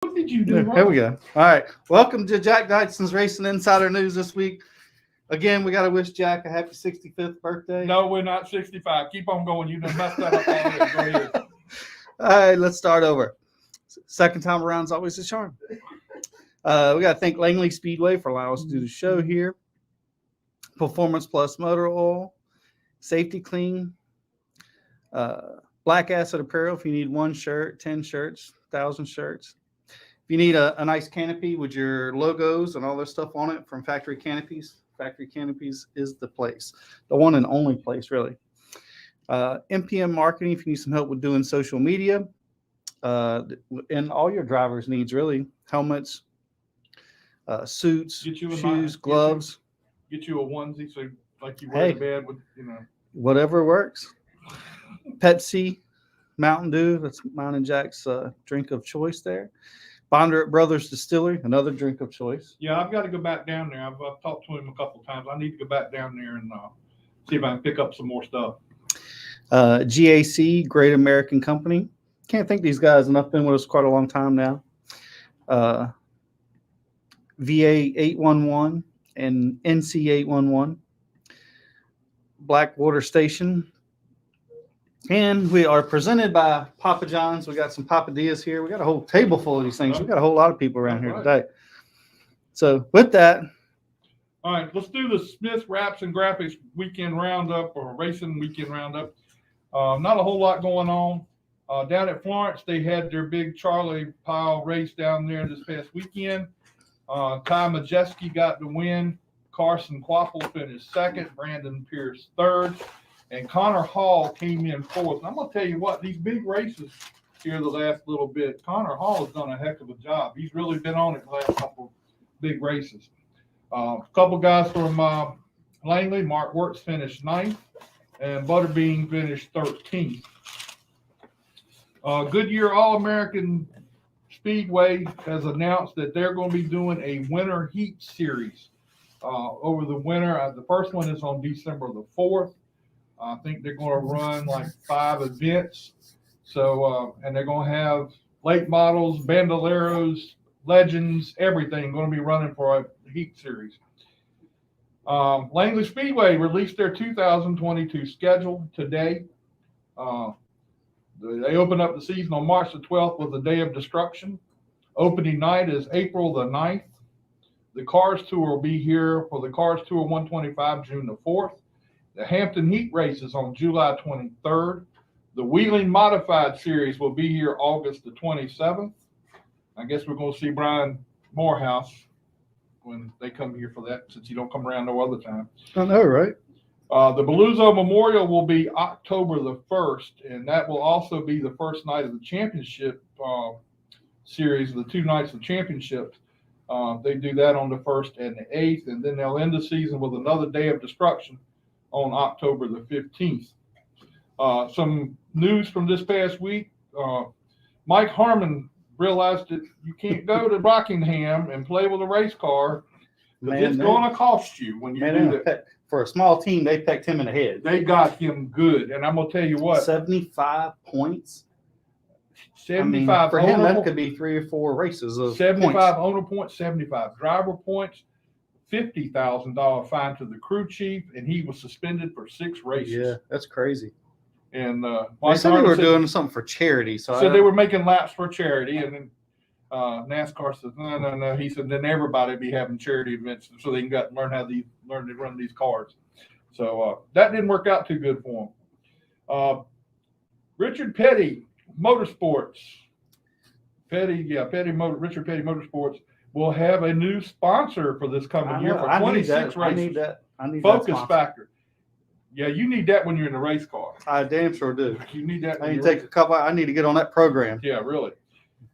What did you do wrong? Here we go. All right. Welcome to Jack Dodson'S Racing Insider News this week. Again, we got to wish Jack a happy 65th birthday. No, we're not 65. Keep on going. You done messed that up already. Go ahead. All right, let's start over. Second time around is always a charm. We got to thank Langley Speedway for allowing us to do the show here. Performance Plus Motor Oil, Safety Clean, Black Acid Apparel. If you need 1 shirt, 10 shirts, 1,000 shirts. If you need a nice canopy with your logos and all this stuff on it from Factory Canopies, Factory Canopies is the place, the one and only place, really. MPM Marketing, if you need some help with doing social media, and all your drivers' needs, really. Helmets, suits, shoes, gloves. Get you a onesie so like you wear to bed with, Whatever works. Pepsi, Mountain Dew, that's mine and Jack's drink of choice there. Bando Brothers Distillery, another drink of choice. Yeah, I've got to go back down there. I've talked to him a couple of times. I need to go back down there and see if I can pick up some more stuff. GAC, Great American Company. Can't thank these guys enough. Been with us quite a long time now. VA 811 and NC 811. Blackwater Station. And we are presented by Papa John's. We got some papadillas here. We got a whole table full of these things. We got a whole lot of people around here today. So with that. All right, let's do the Smith Wraps and Graphics Weekend Roundup or Racing Weekend Roundup. Not a whole lot going on. Down at Florence, they had their big Charlie Pile race down there this past weekend. Ty Majeski got the win. Carson Quapple finished second. Brandon Pierce third. And Connor Hall came in fourth. And I'm going to tell you what, these big races here the last little bit, Connor Hall has done a heck of a job. He's really been on it the last couple big races. A couple guys from Langley, Mark Wertz finished 9th, and Butterbean finished 13th. Goodyear All-American Speedway has announced that they're going to be doing a winter heat series over the winter. The first one is on December the 4th. I think they're going to run like 5 events. So, and they're going to have late models, bandoleros, legends, everything going to be running for a heat series. Langley Speedway released their 2022 schedule today. They opened up the season on March the 12th with the Day of Destruction. Opening night is April the 9th. The Cars Tour will be here for the Cars Tour 125 June the 4th. The Hampton Heat Race is on July 23rd. The Wheeling Modified Series will be here August the 27th. I guess we're going to see Brian Morehouse when they come here for that, since you don't come around no other time. I know, right? The Beluso Memorial will be October the 1st, and that will also be the first night of the championship series, the 2 nights of championships. They do that on the 1st and the 8th, and then they'll end the season with another Day of Destruction on October the 15th. Some news from this past week. Mike Harmon realized that you can't go to Rockingham and play with a race car because it's going to cost you when you do that. For a small team, they pecked him in the head. They got him good. And I'm going to tell you what. 75 points? 75 for him, that could be 3 or 4 races of 75 points. Owner points, 75 driver points, $50,000 fine to the crew chief, and he was suspended for 6 races. Yeah, that's crazy. And they said they were doing something for charity. So they were making laps for charity, and then NASCAR says no. He said then everybody be having charity events so they can learn to run these cars. So that didn't work out too good for him. Richard Petty Motorsports. Richard Petty Motorsports will have a new sponsor for this coming year for 26 races. I need Focus Factor. Yeah, you need that when you're in a race car. I damn sure do. You need that. I need to take a couple. I need to get on that program. Yeah, really.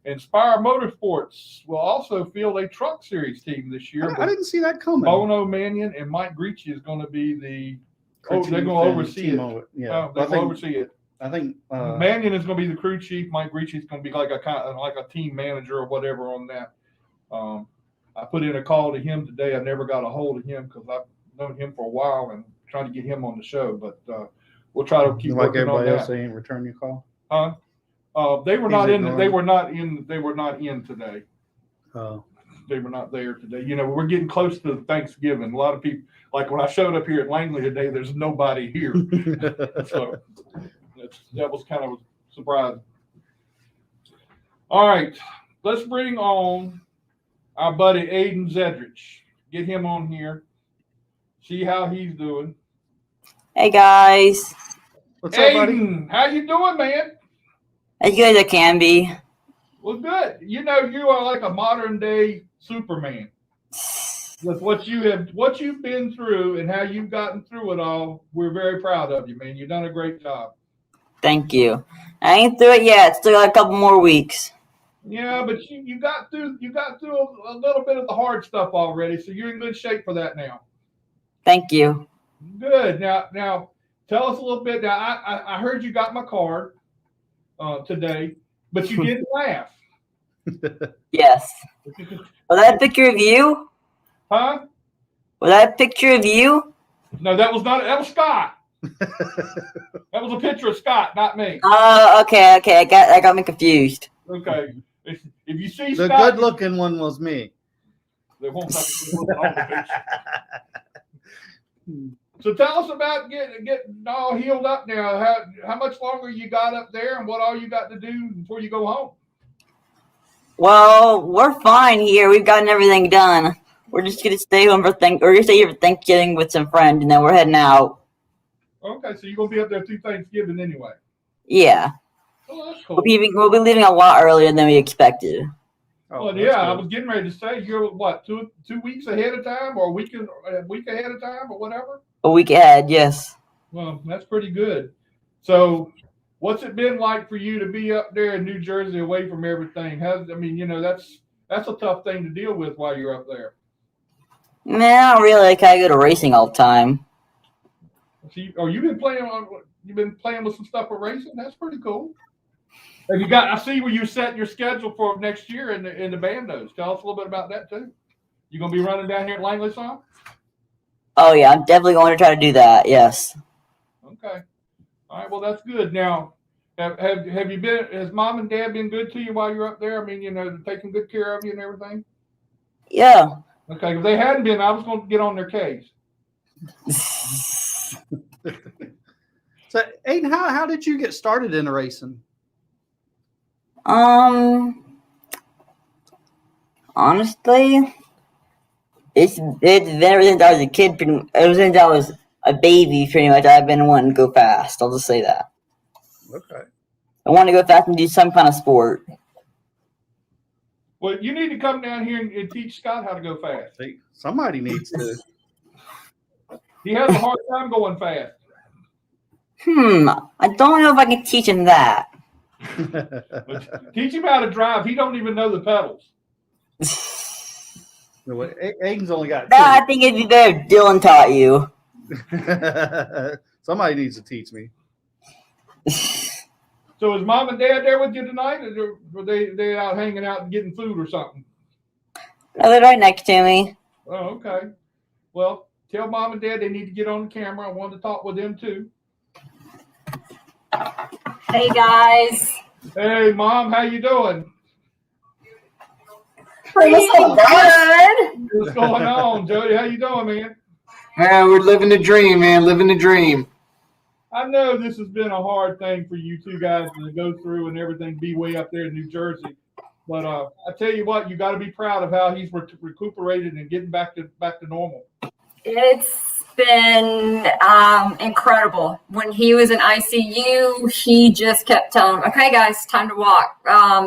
Inspire Motorsports will also field a truck series team this year. I didn't see that coming. Bono Mannion and Mike Gricci is going to be they're going to oversee it. Yeah, they're going to oversee it. I think Mannion is going to be the crew chief. Mike Gricci is going to be like a team manager or whatever on that. I put in a call to him today. I never got a hold of him because I've known him for a while and trying to get him on the show. But we'll try to keep working on that. Like everybody else, they ain't return your call? They were He's not in. ignoring They it. were not in. They were not in today. Oh. They were not there today. You know, we're getting close to Thanksgiving. A lot of people, like when I showed up here at Langley today, there's nobody here. So that was kind of a surprise. All right, let's bring on our buddy Aiden Zedrich. Get him on here. See how he's doing. Hey guys, What's up, buddy? Aiden, how you doing, man? as good as I can be. Well, good. You know, you are like a modern day Superman. With what you've been through and how you've gotten through it all, we're very proud of you, man. You've done a great job. Thank you. I ain't through it yet. Still got a couple more weeks. Yeah, but you got through a little bit of the hard stuff already, so you're in good shape for that now. Thank you. Good. Now tell us a little bit. Now I heard you got my card today, but you didn't laugh. Yes. Was that a picture of you? Huh? Was that a picture of you? No, that was not. That was Scott. That was a picture of Scott, not me. Okay. I got me confused. Okay. If you see The Scott, good-looking one was me. they won't have to look at all the pictures. So tell us about getting all healed up now. How much longer you got up there, and what all you got to do before you go home? Well, we're fine here. We've gotten everything done. We're just gonna stay home for We're gonna stay here for Thanksgiving with some friends, and then we're heading out. Okay, so you're gonna be up there through Thanksgiving anyway. Yeah. Oh, that's cool. We'll be leaving a lot earlier than we expected. Oh, Well, that's yeah, I good. was getting ready to say you're what 2 weeks ahead of time, or a week ahead of time, or whatever. A week ahead, yes. Well, that's pretty good. So, what's it been like for you to be up there in New Jersey, away from everything? That's a tough thing to deal with while you're up there. Man, I don't really like how I go to racing all the time. So, you've been playing with some stuff with racing. That's pretty cool. Have you got? I see where you set your schedule for next year in the Bandos. Tell us a little bit about that too. You gonna be running down here at Langley some? Oh yeah, I'm definitely going to try to do that. Yes. Okay. All right. Well, that's good. Now, have you been? Has mom and dad been good to you while you're up there? I mean, taking good care of you and everything. Yeah. Okay. If they hadn't been, I was going to get on their case. So, Aiden, how did you get started in racing? Honestly, it's been ever since I was a kid. Ever since I was a baby, pretty much, I've been wanting to go fast. I'll just say that. Okay. I want to go fast and do some kind of sport. Well, you need to come down here and teach Scott how to go fast. See, somebody needs to. He has a hard time going fast. I don't know if I can teach him that. Teach him how to drive. He don't even know the pedals. Aiden's only got I think it'd be better if Dylan taught you. two. Somebody needs to teach me. So is mom and dad there with you tonight, or were they out hanging out and getting food or something? Oh, they're right next to me. Oh, okay. Well, tell mom and dad they need to get on the camera. I wanted to talk with them too. Hey guys. Hey, mom, how you doing? Pretty good. What's going on, Jody? How you doing, man? Yeah, we're living the dream, man. Living the dream. I know this has been a hard thing for you two guys to go through and everything, be way up there in New Jersey. But I tell you what, you got to be proud of how he's recuperated and getting back to normal. It's been incredible. When he was in ICU, he just kept telling him, okay, guys, time to walk.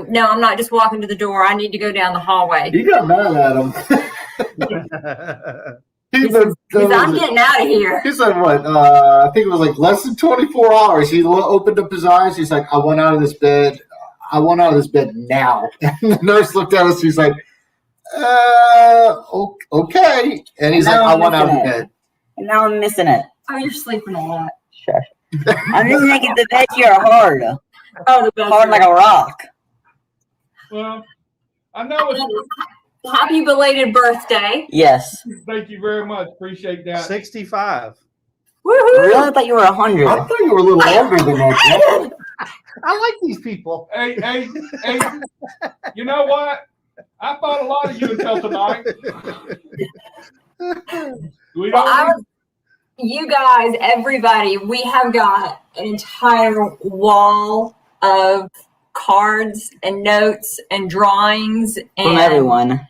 No, I'm not just walking to the door. I need to go down the hallway. You got mad at him. I'm getting out of here. He said what? I think it was like less than 24 hours. He opened up his eyes. He's like, I want out of this bed. I want out of this bed now. And the nurse looked at us. He's like, okay. And he's like, I want out of the bed. And now I'm missing it. Oh, you're sleeping a lot. Sure. I'm just making the bed here hard. Oh, the best. Hard like a rock. Well, I know it's. Happy belated birthday. Yes. Thank you very much. Appreciate that. 65. Woohoo. Really? I thought you were 100. I thought you were a little older than that. I like these people. Hey, you know what? I thought a lot of you until tonight. We don't. You guys, everybody, we have got an entire wall of cards and notes and drawings, and From everyone.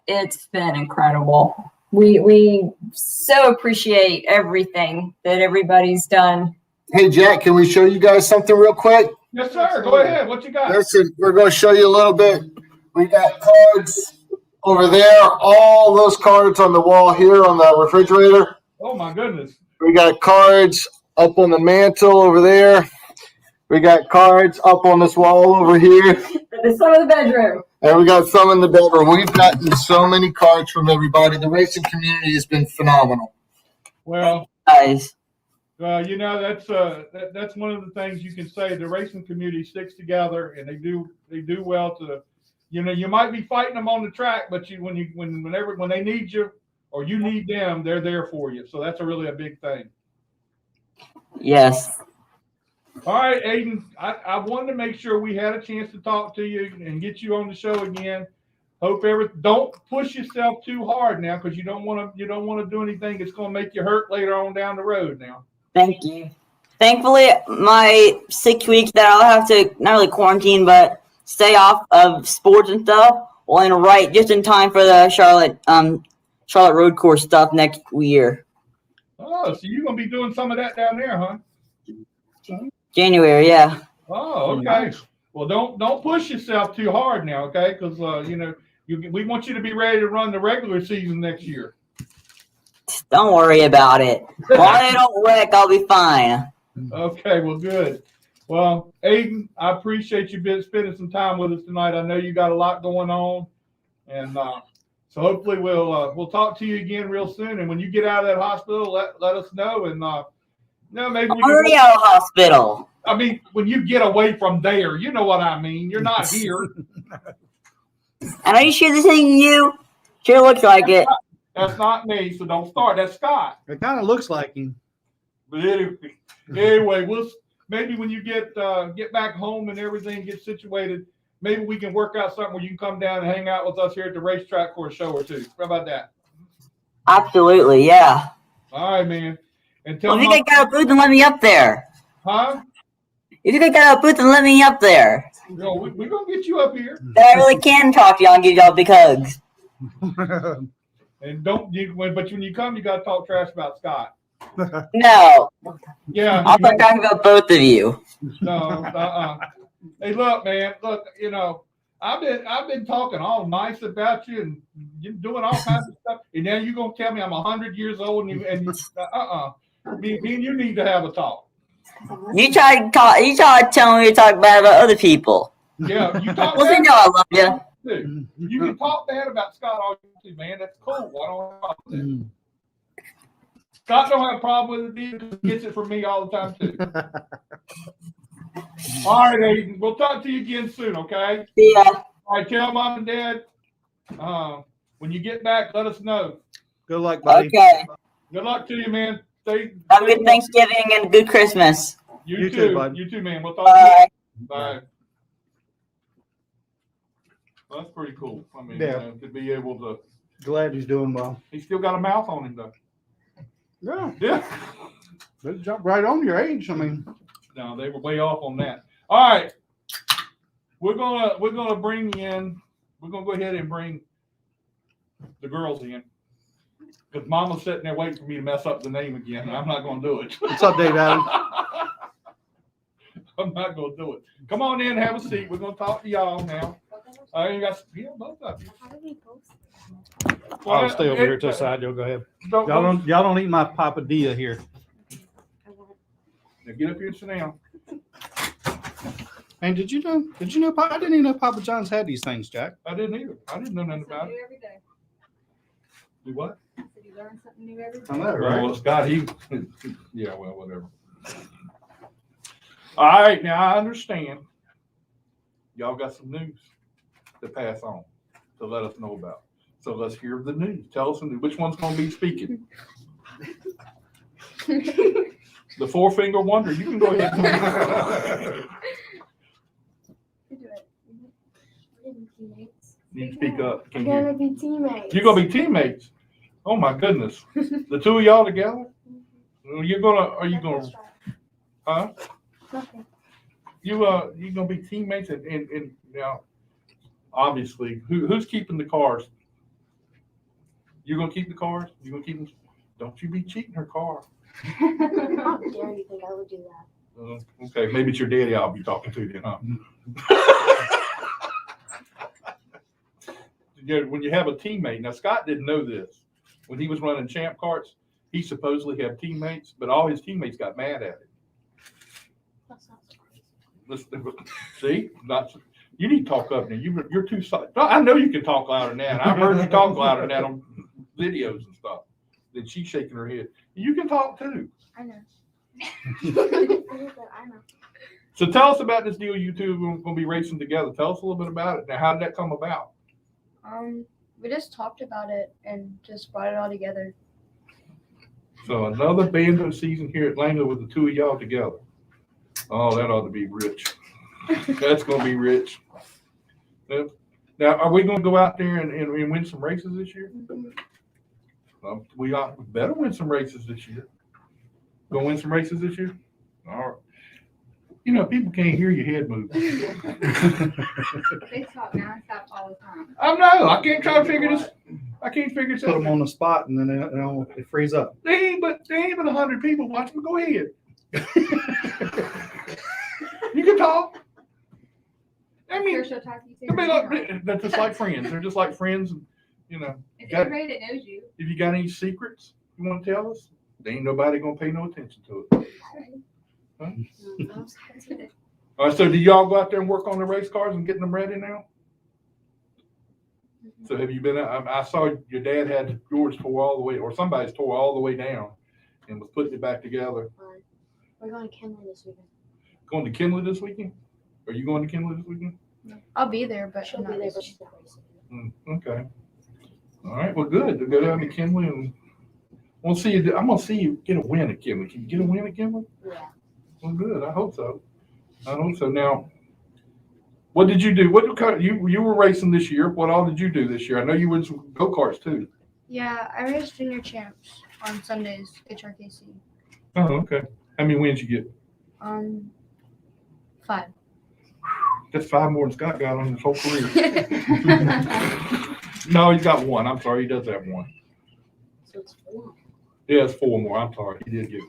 it's been incredible. We so appreciate everything that everybody's done. Hey, Jack, can we show you guys something real quick? Yes, sir. Go ahead. What you got? Listen, we're going to show you a little bit. We got cards over there. All those cards on the wall here on the refrigerator. Oh my goodness. We got cards up on the mantle over there. We got cards up on this wall over here. The some of the bedroom. And we got some in the bedroom. We've gotten so many cards from everybody. The racing community has been phenomenal. Well, Guys. you know, that's one of the things you can say. The racing community sticks together, and they do well to, you know, you might be fighting them on the track, but when they need you or you need them, they're there for you. So that's really a big thing. Yes. All right, Aiden, I wanted to make sure we had a chance to talk to you and get you on the show again. Don't push yourself too hard now, because you don't want to do anything that's going to make you hurt later on down the road now. Thank you. Thankfully, my 6 weeks that I'll have to not really quarantine, but stay off of sports and stuff will end right just in time for the Charlotte road course stuff next year. Oh, so you're going to be doing some of that down there, huh? January, yeah. Oh, okay. Nice. Well, don't push yourself too hard now, okay? Because you know, we want you to be ready to run the regular season next year. Don't worry about it. As long as I don't wreck, I'll be fine. Okay, well, good. Well, Aiden, I appreciate you spending some time with us tonight. I know you got a lot going on, and so hopefully we'll talk to you again real soon. And when you get out of that hospital, let us know, and maybe I'm already out of the hospital. I mean, when you get away from there, you know what I mean. You're not here. And are you sure this ain't you? Sure looks like it. That's not me, so don't start. That's Scott. It kind of looks like him. But anyway, maybe when you get back home and everything gets situated, maybe we can work out something where you can come down and hang out with us here at the racetrack for a show or two. How about that? Absolutely, yeah. All right, man. And Well, if you got a booth, then let me up there. Huh? If you got a booth, then let me up there. No, we're gonna get you up here. Then I really can talk to y'all and give y'all big hugs. And but when you come, you gotta talk trash about Scott. No, Yeah. I'll start talking about both of you. No. Hey, look, man. Look, you know, I've been talking all nice about you and you doing all kinds of stuff, and now you're gonna tell me I'm 100 years old Me and you need to have a talk. You try to tell me to talk bad about other people. Yeah, you talk Well, bad you know I love you. about too. You can talk bad about Scott all you want to, man. That's cool. I don't have a problem with that. Scott don't have a problem with it because he gets it from me all the time too. All right, Aiden. We'll talk to you again soon, okay? Yeah. All right, tell Mom and Dad when you get back, let us know. Good luck, buddy. Okay. Good luck to you, man. Have a good Thanksgiving and a good Christmas. You too, too, bud. You too, man. We'll talk to you. Bye. Bye. Well, that's pretty cool. I mean, Yeah. To be able to. Glad he's doing well. He's still got a mouth on him, though. Yeah. Yeah. They jump right on your age. I mean, No, they were way off on that. All right. We're gonna bring in. We're gonna go ahead and bring the girls in. Because Mama's sitting there waiting for me to mess up the name again. And I'm not gonna do it. what's up, Dave Adams? I'm not gonna do it. Come on in, have a seat. We're gonna talk to y'all now. I ain't got both of you. I'll stay over here to the side. You'll go ahead. Don't, Y'all don't eat my papadilla here. Now get up here and sit down. And did you know? I didn't even know Papa John's had these things, Jack. I didn't either. I didn't know nothing about it. Every day. Do what? You learn something new every day. I know, right? Well, Scott, yeah, well, whatever. All right, now I understand. Y'all got some news to pass on to let us know about. So let's hear the news. Tell us which one's going to be speaking. The four-finger wonder. You can go ahead. You can speak up. We're gonna be teammates. You're gonna be teammates. Oh my goodness. The two of y'all together? Are you gonna, huh? Nothing. You gonna be teammates and now obviously who's keeping the cars? You gonna keep the cars? You gonna keep them? Don't you be cheating her car. How dare you think I would do that? Okay, maybe it's your daddy I'll be talking to then, huh? When you have a teammate, now Scott didn't know this. When he was running champ carts, he supposedly had teammates, but all his teammates got mad at him. That's not surprising. See, you need to talk up now. You're too soft. I know you can talk louder than that. I've heard you talk louder than that on videos and stuff. Then she's shaking her head. You can talk too. I know. I know. So tell us about this deal you two are going to be racing together. Tell us a little bit about it. Now, how did that come about? We just talked about it and just brought it all together. So another Bando season here at Langley with the two of y'all together. Oh, that ought to be rich. That's going to be rich. Now, are we going to go out there and win some races this year? We better win some races this year. Going to win some races this year? All right. You know, people can't hear your head move. They talk nonstop all the time. I know. I can't try to figure this. I can't figure this Put them out. on the spot and then they freeze up. They ain't but 100 people watching. Go ahead. You can talk. I mean, She'll talk to you they'll be like, they're just like friends. They're just like friends. And, you know, It's got- everybody that knows you. if you got any secrets you want to tell us, there ain't nobody gonna pay no attention to it. Huh? All right, so do y'all go out there and work on the race cars and getting them ready now? So have you been? I saw your dad had yours tore all the way, or somebody's tore all the way down, and was putting it back together. We're going to Kinley this weekend. Going to Kinley this weekend? Are you going to Kinley this weekend? I'll be there, but She'll be there, but she's not racing. Okay. All right. Well, good. To go down to Kinley and we'll see you. I'm gonna see you get a win at Kinley. Can you get a win at Kinley? Yeah. Well, good. I hope so. Now, what did you do? What kind of, you were racing this year? What all did you do this year? I know you went some go karts too. Yeah, I raced junior champs on Sundays, HRKC. Oh, okay. How many wins you get? 5. That's 5 more than Scott got on his whole career. No, he's got 1. I'm sorry, he does have 1. So it's 4. Yeah, it's 4 more. I'm sorry, he did get.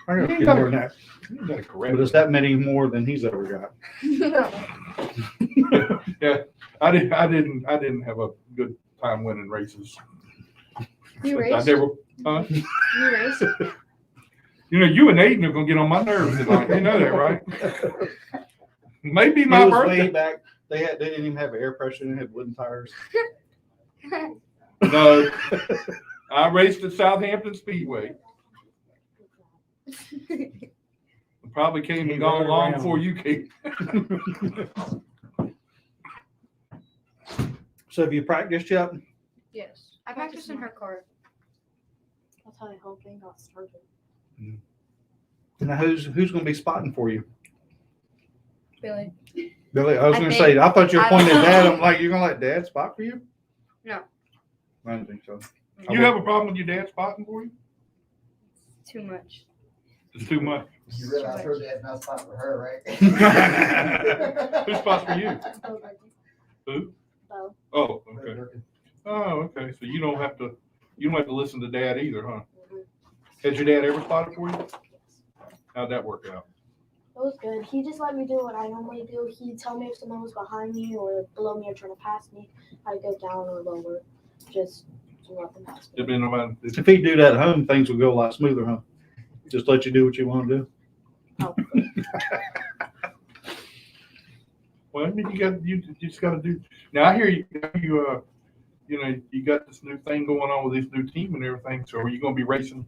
I got You a few gotta- more than that. You got to correct. But it's that many more than he's ever got. Yeah, I didn't have a good time winning races. You I raced? never, huh? You raced? You know, you and Aiden are gonna get on my nerves tonight. You know that, right? Maybe It my was way birthday. back. They didn't even have air pressure. They had wooden tires. No, I raced at Southampton Speedway. Probably came and gone long before you came. So have you practiced yet? Yes. I practiced in her car. That's how the whole thing got started. Now who's going to be spotting for you? Billy. Billy, I was I going to think- say, I thought you were I pointing don't at Dad. know. I'm like, you're going to let Dad spot for you? No. I don't think so. You have a problem with your dad spotting for you? Too much. It's too much. You realize her dad's not spot for her, right? Who spots for you? Who? Bo. Oh, okay. Oh, okay. So you don't have to listen to Dad either, huh? Has your dad ever spotted for you? How'd that work out? It was good. He just let me do what I normally do. He'd tell me if someone was behind me or below me or trying to pass me. I'd go down or lower. Just to let them pass me. There been nobody. If he'd do that at home, things would go a lot smoother, huh? Just let you do what you want to do. Oh. Well, I mean, you just got to do. Now I hear you got this new thing going on with this new team and everything. So are you going to be racing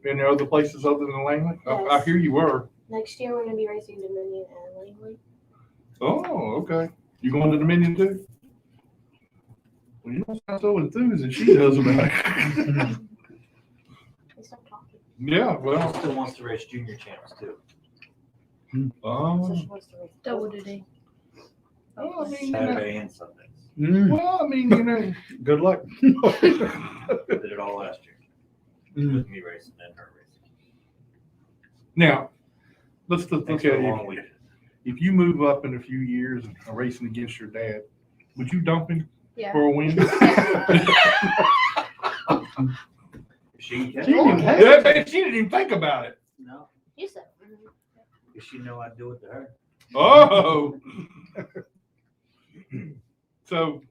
in other places other than Langley? I Yes. hear you were. Next year we're gonna be racing Dominion and Langley. Oh, okay. You going to Dominion too? Well, you don't sound so enthused as she does about it. They stopped talking. Yeah, He well, still wants to race junior champs too. So she wants to race. Double duty. well, I mean, you know, Saturday and Sundays. well, I mean, you know, Good luck. Did it all last year. With me racing and her racing. now, let's look Thanks at for a it. long week. If you move up in a few years and are racing against your dad, would you dump him Yeah. for a win? She She didn't have- Yeah, man, she didn't even think about it. No, You said. because she know I'd do it to her. Oh. So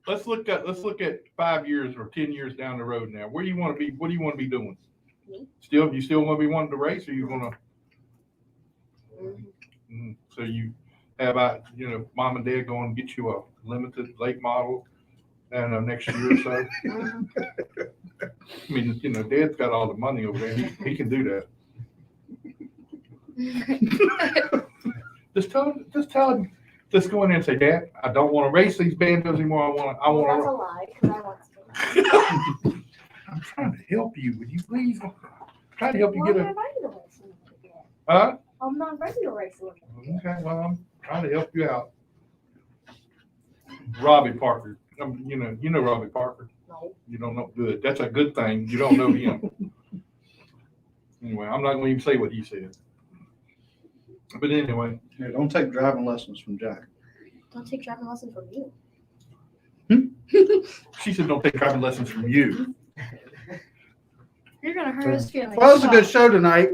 let's look at 5 years or 10 years down the road now. Where do you want to be? What do you want to be doing? Me? You still want to be wanting to race, or you want to? Mhm. So you have mom and dad going to get you a limited late model, and next year or so. Mhm. I mean, Dad's got all the money over there. He can do that. Just tell him. Just go in there and say, Dad, I don't want to race these bandos anymore. I Well, that's a want lie, because I want to. to. I'm trying to help you. Would you please? I'm trying to help you Well, get I'm a. not ready to race anymore yet. Huh? I'm not ready to race anymore yet. Okay. Well, I'm trying to help you out. Robbie Parker. You know Robbie Parker. No. You don't know. Good. That's a good thing. You don't know him. Anyway, I'm not going to even say what he said. But anyway, Yeah, don't take driving lessons from Jack. Don't take driving lessons from you. she said don't take driving lessons from you. You're gonna hurt his feelings. Well, it was a good show tonight.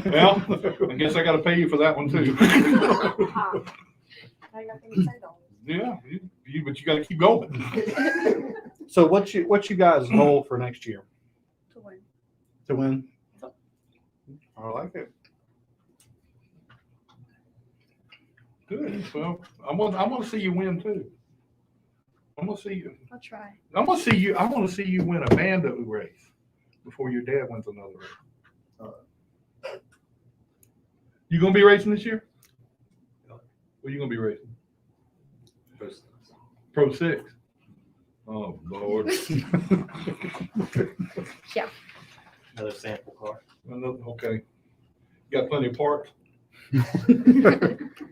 Well, I guess I got to pay you for that one too. I got things I don't. Yeah, but you got to keep going. So what's you guys' goal for next year? To win. To win? I like it. Good. Well, I'm gonna see you win too. I'm gonna see you. I'll try. I want to see you win a Bando race before your dad wins another race. You gonna be racing this year? What are you gonna be racing? Pro 6. Oh Lord. Another sample car. Okay. Got plenty of parts.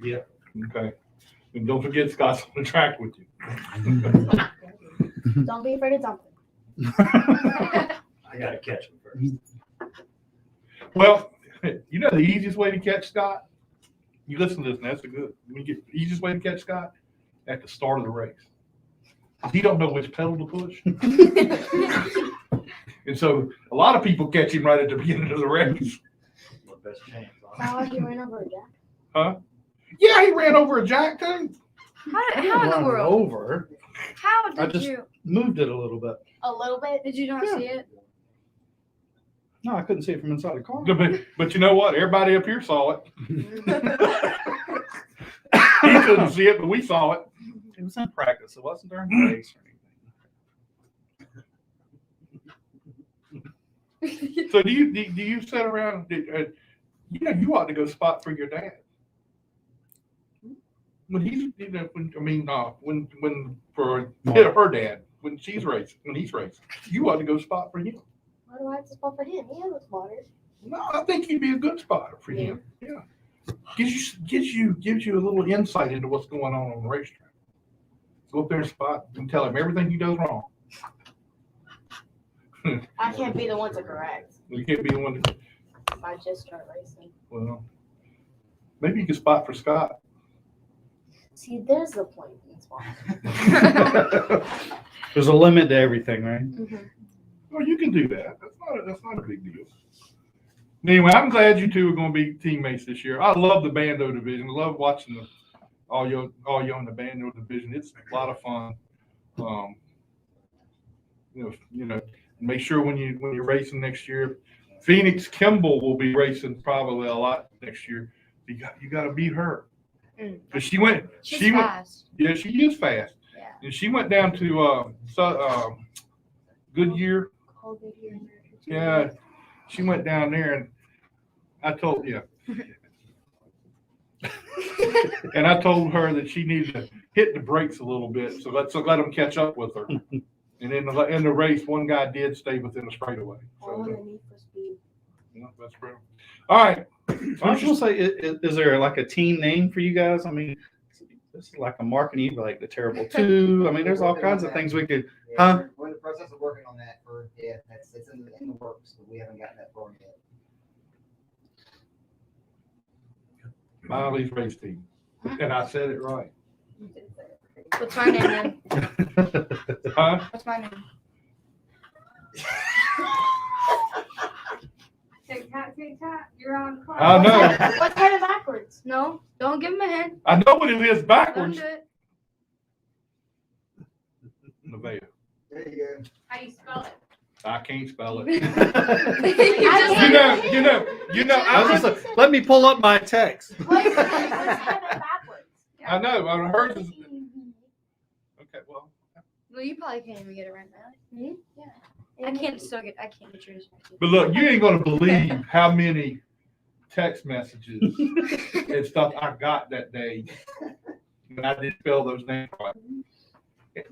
Yeah. Okay. And don't forget Scott's on the track with you. Don't be afraid of dumping. I gotta catch him first. Well, you know the easiest way to catch Scott? You listen to this, and that's the easiest way to catch Scott at the start of the race. He don't know which pedal to push. And so a lot of people catch him right at the beginning of the race. My best chance. How are you ran over a jack? Huh? Yeah, he ran over a jack too. How in the world? Over. How I did just- you? Moved it a little bit. A little bit. Did you not Yeah. see it? No, I couldn't see it from inside the car. But you know what? Everybody up here saw it. He couldn't see it, but we saw it. It was in practice. It wasn't during the race or anything. So do you sit around? You ought to go spot for your dad. When he's, when for her dad, when he's racing, you ought to go spot for him. Why do I have to spot for him? He has a spotter. No, I think you'd be a good spotter for him. Yeah, gives you a little insight into what's going on the racetrack. Go up there and spot and tell him everything he does wrong. I can't be the one to correct. You can't be the one to. I just start racing. Well, maybe you could spot for Scott. See, there's the point in spot. There's a limit to everything, right? Well, you can do that. That's not a big deal. Anyway, I'm glad you two are going to be teammates this year. I love the Bando division. I love watching all you in the Bando division. It's a lot of fun. Make sure when you're racing next year, Phoenix Kimball will be racing probably a lot next year. You got to beat her. Because she went fast. Yeah, she is fast. Yeah. And she went down to Goodyear. Yeah, she went down there, and I told and I told her that she needed to hit the brakes a little bit, so let them catch up with her. And in the race, one guy did stay within the straightaway. All So, in the Need for Speed. yeah, that's real. All right. I was gonna say, is there like a team name for you guys? I mean, this is like a marketing, like the Terrible Two. I mean, there's all kinds of things we could. Huh? We're in the process of working on that it's in the works, but we haven't gotten that far yet. Myliah's race team. And I said it right. What's my name then? Huh? What's my name? Tick-tock, you're on clock. I know. What's headed backwards? No, don't give him a hint. I know what it is Don't backwards. do it. Naveah. There you go. How do you spell it? I can't spell it. You You just- know, I was just like, let me pull up my text. What's headed backwards? I know, I heard this. Okay, well, Well, you probably can't even get it right now. Me? Yeah. I can't get yours. but look, you ain't gonna believe how many text messages and stuff I got that day when I didn't spell those names right.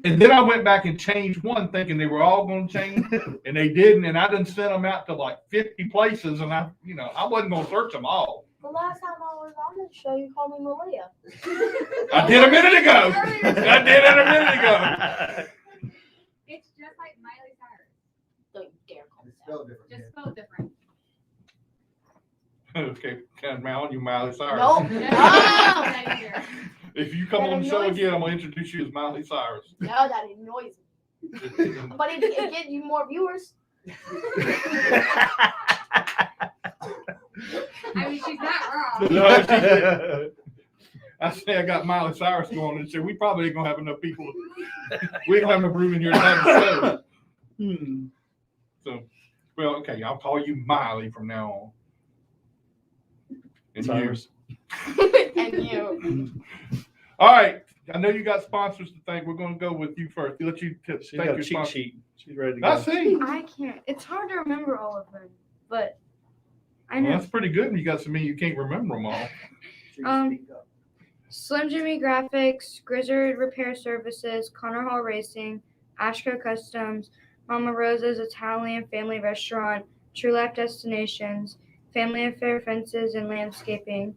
And then I went back and changed one thinking they were all gonna change, and they didn't, and I done sent them out to like 50 places, and I wasn't gonna search them all. The last time I was on the show, you called me Myliah. I did a minute ago. I did it a minute ago. It's just like Miley Cyrus, Don't you dare call me It's that. spelled different. just spelled different. Okay, can Mal, you Miley Cyrus. No. No. If you come on the show again, I'm gonna introduce you as Miley Cyrus. No, that annoys me. But it get you more viewers. I mean, she's not wrong. No, she didn't. I say I got Miley Cyrus going and said we probably ain't gonna have enough people. We don't have enough room in here to have a show. So, well, okay, I'll call you Miley from now on. And Cyrus. And you. All right, I know you got sponsors to thank. We're gonna go with you first. Let you She's thank got a your cheat sponsors. sheet. She's ready to go. I see. I can't. It's hard to remember all of them, but I Well, know. that's pretty good. You got so many you can't remember them all. Slim Jimmy Graphics, Grizzard Repair Services, Connor Hall Racing, Ashco Customs, Mama Rosa's Italian Family Restaurant, True Life Destinations, Family Affair Fences and Landscaping,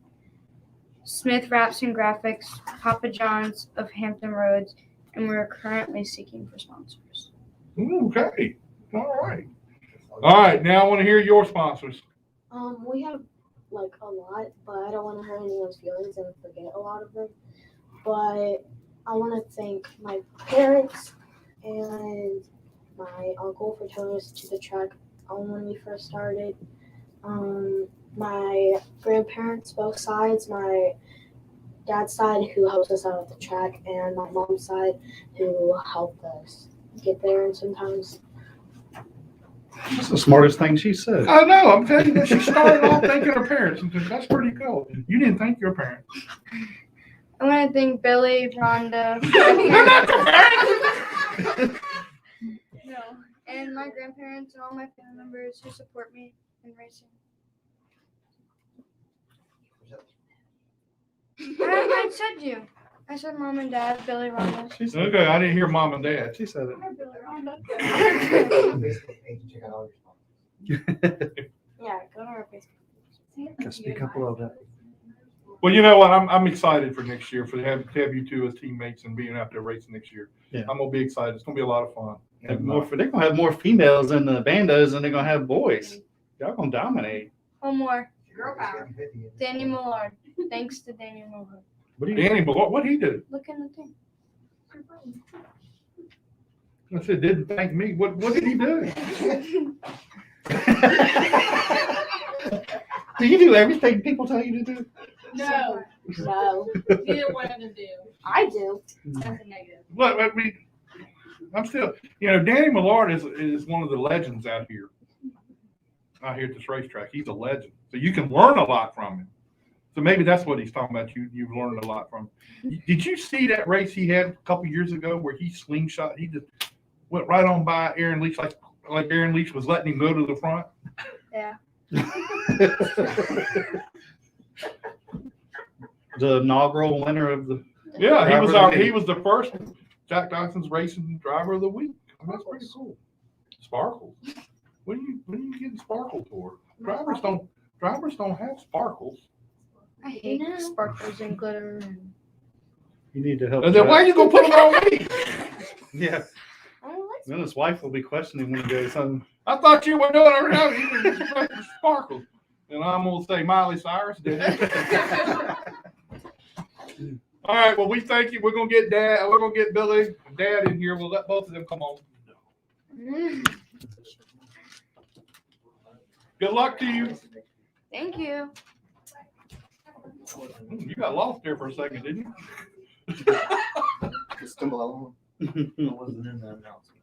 Smith Wraps and Graphics, Papa John's of Hampton Roads, and we're currently seeking for sponsors. Okay. All right. All right. Now I want to hear your sponsors. We have like a lot, but I don't want to hurt anyone's feelings and forget a lot of them. But I want to thank my parents and my uncle for taking us to the track when we first started. My grandparents, both sides, my dad's side who helps us out at the track, and my mom's side who helped us get there. And sometimes That's the smartest thing she said. I know. I'm telling you that she started off thanking her parents. That's pretty cool. You didn't thank your parents. I want to thank Billy, Rhonda, They're not your parents. no, and my grandparents and all my family members who support me in racing. I said you. I said mom and dad, Billy, Rhonda. She said, Okay, I didn't hear mom and dad. she said it. Facebook page and check out all your sponsors. yeah, go to our Facebook. Can speak up a little bit. Well, you know what? I'm excited for next year to have you two as teammates and being out there racing next year. Yeah. I'm gonna be excited. It's gonna be a lot of fun. They're gonna have more females in the bandos than they're gonna have boys. Y'all gonna dominate. One more. Girl power. Danny Millard. Thanks to Danny Millard. What do you? Danny, but what'd he do? Look in the thing. I said, didn't thank me. What did he do? Do you do everything people tell you to do? No, No, neither one of them do. I do. That's a negative. Look, I mean, I'm still, Danny Millard is one of the legends out here at this racetrack. He's a legend. So you can learn a lot from him. So maybe that's what he's talking about. You've learned a lot from him. Did you see that race he had a couple years ago where he slingshot? He just went right on by Aaron Leach like Aaron Leach was letting him go to the front. Yeah. The inaugural winner of the. Yeah, Driver of the week. he was the first Jack Dodson'S racing driver of the week. That's pretty cool. Sparkles. When you getting sparkle tour? Drivers don't have sparkles. I hate sparkles and glitter. You need to help. And then why you gonna put them on me? Yeah. I don't like Then his wife will be questioning when he goes home. I thought you were doing it around. You were just sparkles. And I'm gonna say Miley Cyrus did it. All right. Well, we thank you. We're gonna get Dad. We're gonna get Billy and Dad in here. We'll let both of them come on. Good luck to you. Thank you. You got lost there for a second, didn't you? Stumble along. I wasn't in the announcement.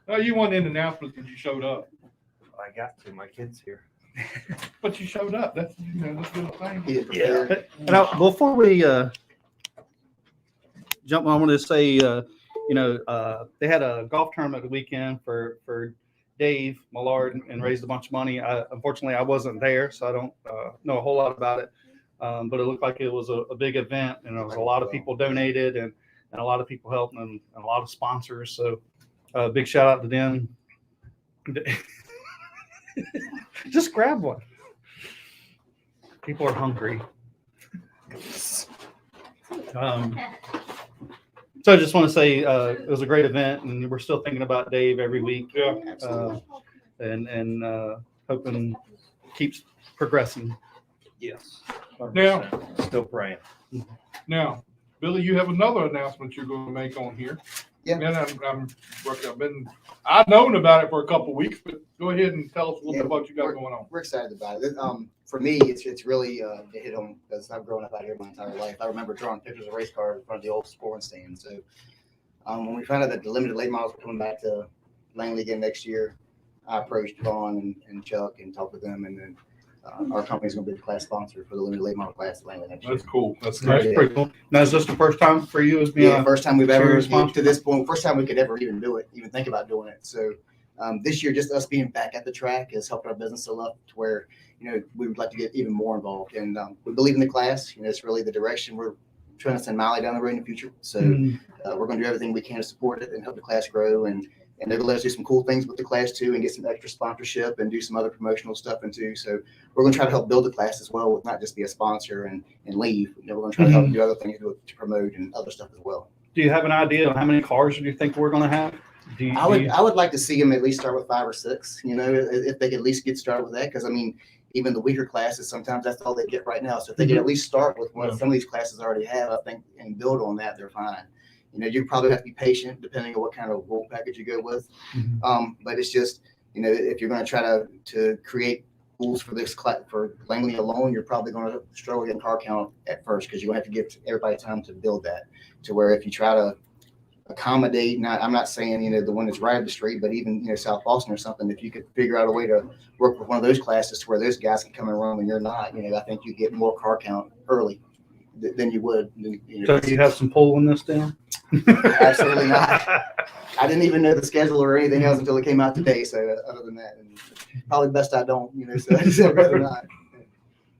No, you weren't in the announcements because you showed up. I got to. My kid's here. But you showed up. That's that's a good thing. He didn't prepare. Now, before we jump, I want to say, they had a golf tournament the weekend for Dave Millard and raised a bunch of money. Unfortunately, I wasn't there, so I don't know a whole lot about it. But it looked like it was a big event, and there was a lot of people donated and a lot of people helped and a lot of sponsors. So big shout out to them. Just grab one. People are hungry. So I just want to say it was a great event, and we're still thinking about Dave every week. Yeah. And hoping keeps progressing. Yes. Now- Still praying. Now, Billy, you have another announcement you're going to make on here. Yeah. And I've known about it for a couple of weeks, but go ahead and tell us a little bit about what you got going on. We're excited about it. For me, it's really to hit home because I've grown up out here my entire life. I remember drawing pictures of race cars in front of the old sporting stand. So when we found out that the limited late models were coming back to Langley again next year, I approached Vaughn and Chuck and talked with them, and then our company's going to be the class sponsor for the limited late model class at Langley next year. That's cool. That's That's nice. pretty cool. Now, is this the first time for you as being Yeah, first time we've ever serious sponsor? to this point. First time we could ever even do it, even think about doing it. So this year, just us being back at the track has helped our business a lot to where we would like to get even more involved. And we believe in the class. It's really the direction we're trying to send Myliah down the road in the future. So we're going to do everything we can to support it and help the class grow. And they're going to let us do some cool things with the class too, and get some extra sponsorship and do some other promotional stuff and too. So we're going to try to help build the class as well, with not just be a sponsor and leave. We're going to try to help do other things to promote and other stuff as well. Do you have an idea of how many cars do you think we're going to have? I would like to see them at least start with 5 or 6. If they could at least get started with that, because even the weaker classes, sometimes that's all they get right now. So if they could at least start with what some of these classes already have, I think, and build on that, they're fine. You probably have to be patient depending on what kind of rule package you go with. But it's just, if you're going to try to create rules for this class, for Langley alone, you're probably going to struggle getting car count at first, because you're going to have to give everybody time to build that, to where if you try to accommodate, I'm not saying, the one that's right up the street, but even, South Boston or something, if you could figure out a way to work with one of those classes to where those guys can come and run when you're not, I think you get more car count early than you would. So you have some pull in this down? Absolutely not. I didn't even know the schedule or anything else until it came out today. So other than that, and probably best I don't, so I'd rather not.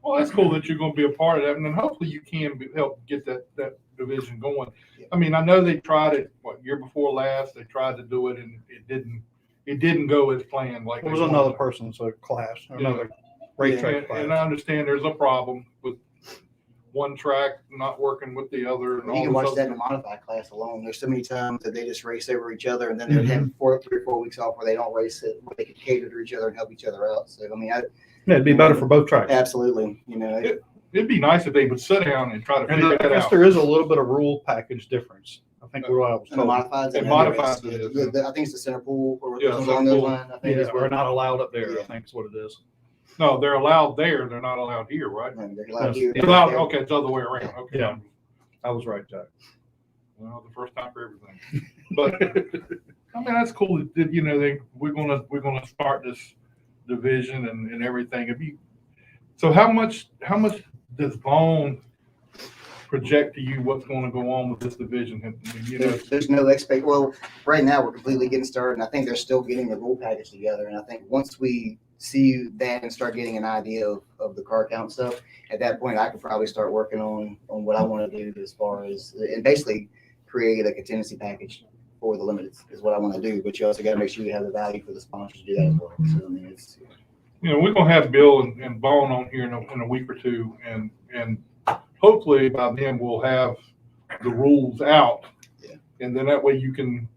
Well, that's cool that you're going to be a part of that, and then hopefully you can help get that division going. I mean, I know they tried it year before last. They tried to do it, and it didn't go as planned. Like It was another person's class, another racetrack class. And I understand there's a problem with one track not working with the other. And You can watch that in the modified class alone. There's so many times that they just race over each other, and then they'll have 3 or 4 weeks off where they don't race it, where they can cater to each other and help each other out. So It'd be better for both tracks. Absolutely. It'd be nice if they would sit down and try to figure And I that guess out. there is a little bit of rule package difference. I think what I was And the told. modifieds. And modifieds it is. I think it's the center pool or Yeah, something center along those pool. lines. I think Yeah, it's we're not allowed up there, I Yeah. think is what it is. No, they're allowed there. They're not allowed here, right? they're allowed here. They're allowed, okay, it's the other way around. Okay. Yeah. I was right, Jack. Well, the first time for everything. But I mean, that's cool that we're gonna start this division and everything. So how much does Vaughn project to you what's going to go on with this division? There's no expect. Well, right now we're completely getting started, and I think they're still getting the rule package together. And I think once we see that and start getting an idea of the car count stuff, at that point I could probably start working on what I want to do as far as, and basically create a contingency package for the limiteds is what I want to do. But you also got to make sure you have the value for the sponsors to do that as well. So I mean, it's We're gonna have Bill and Vaughn on here in a week or two, and hopefully by then we'll have the rules out. Yeah. And then that way you can,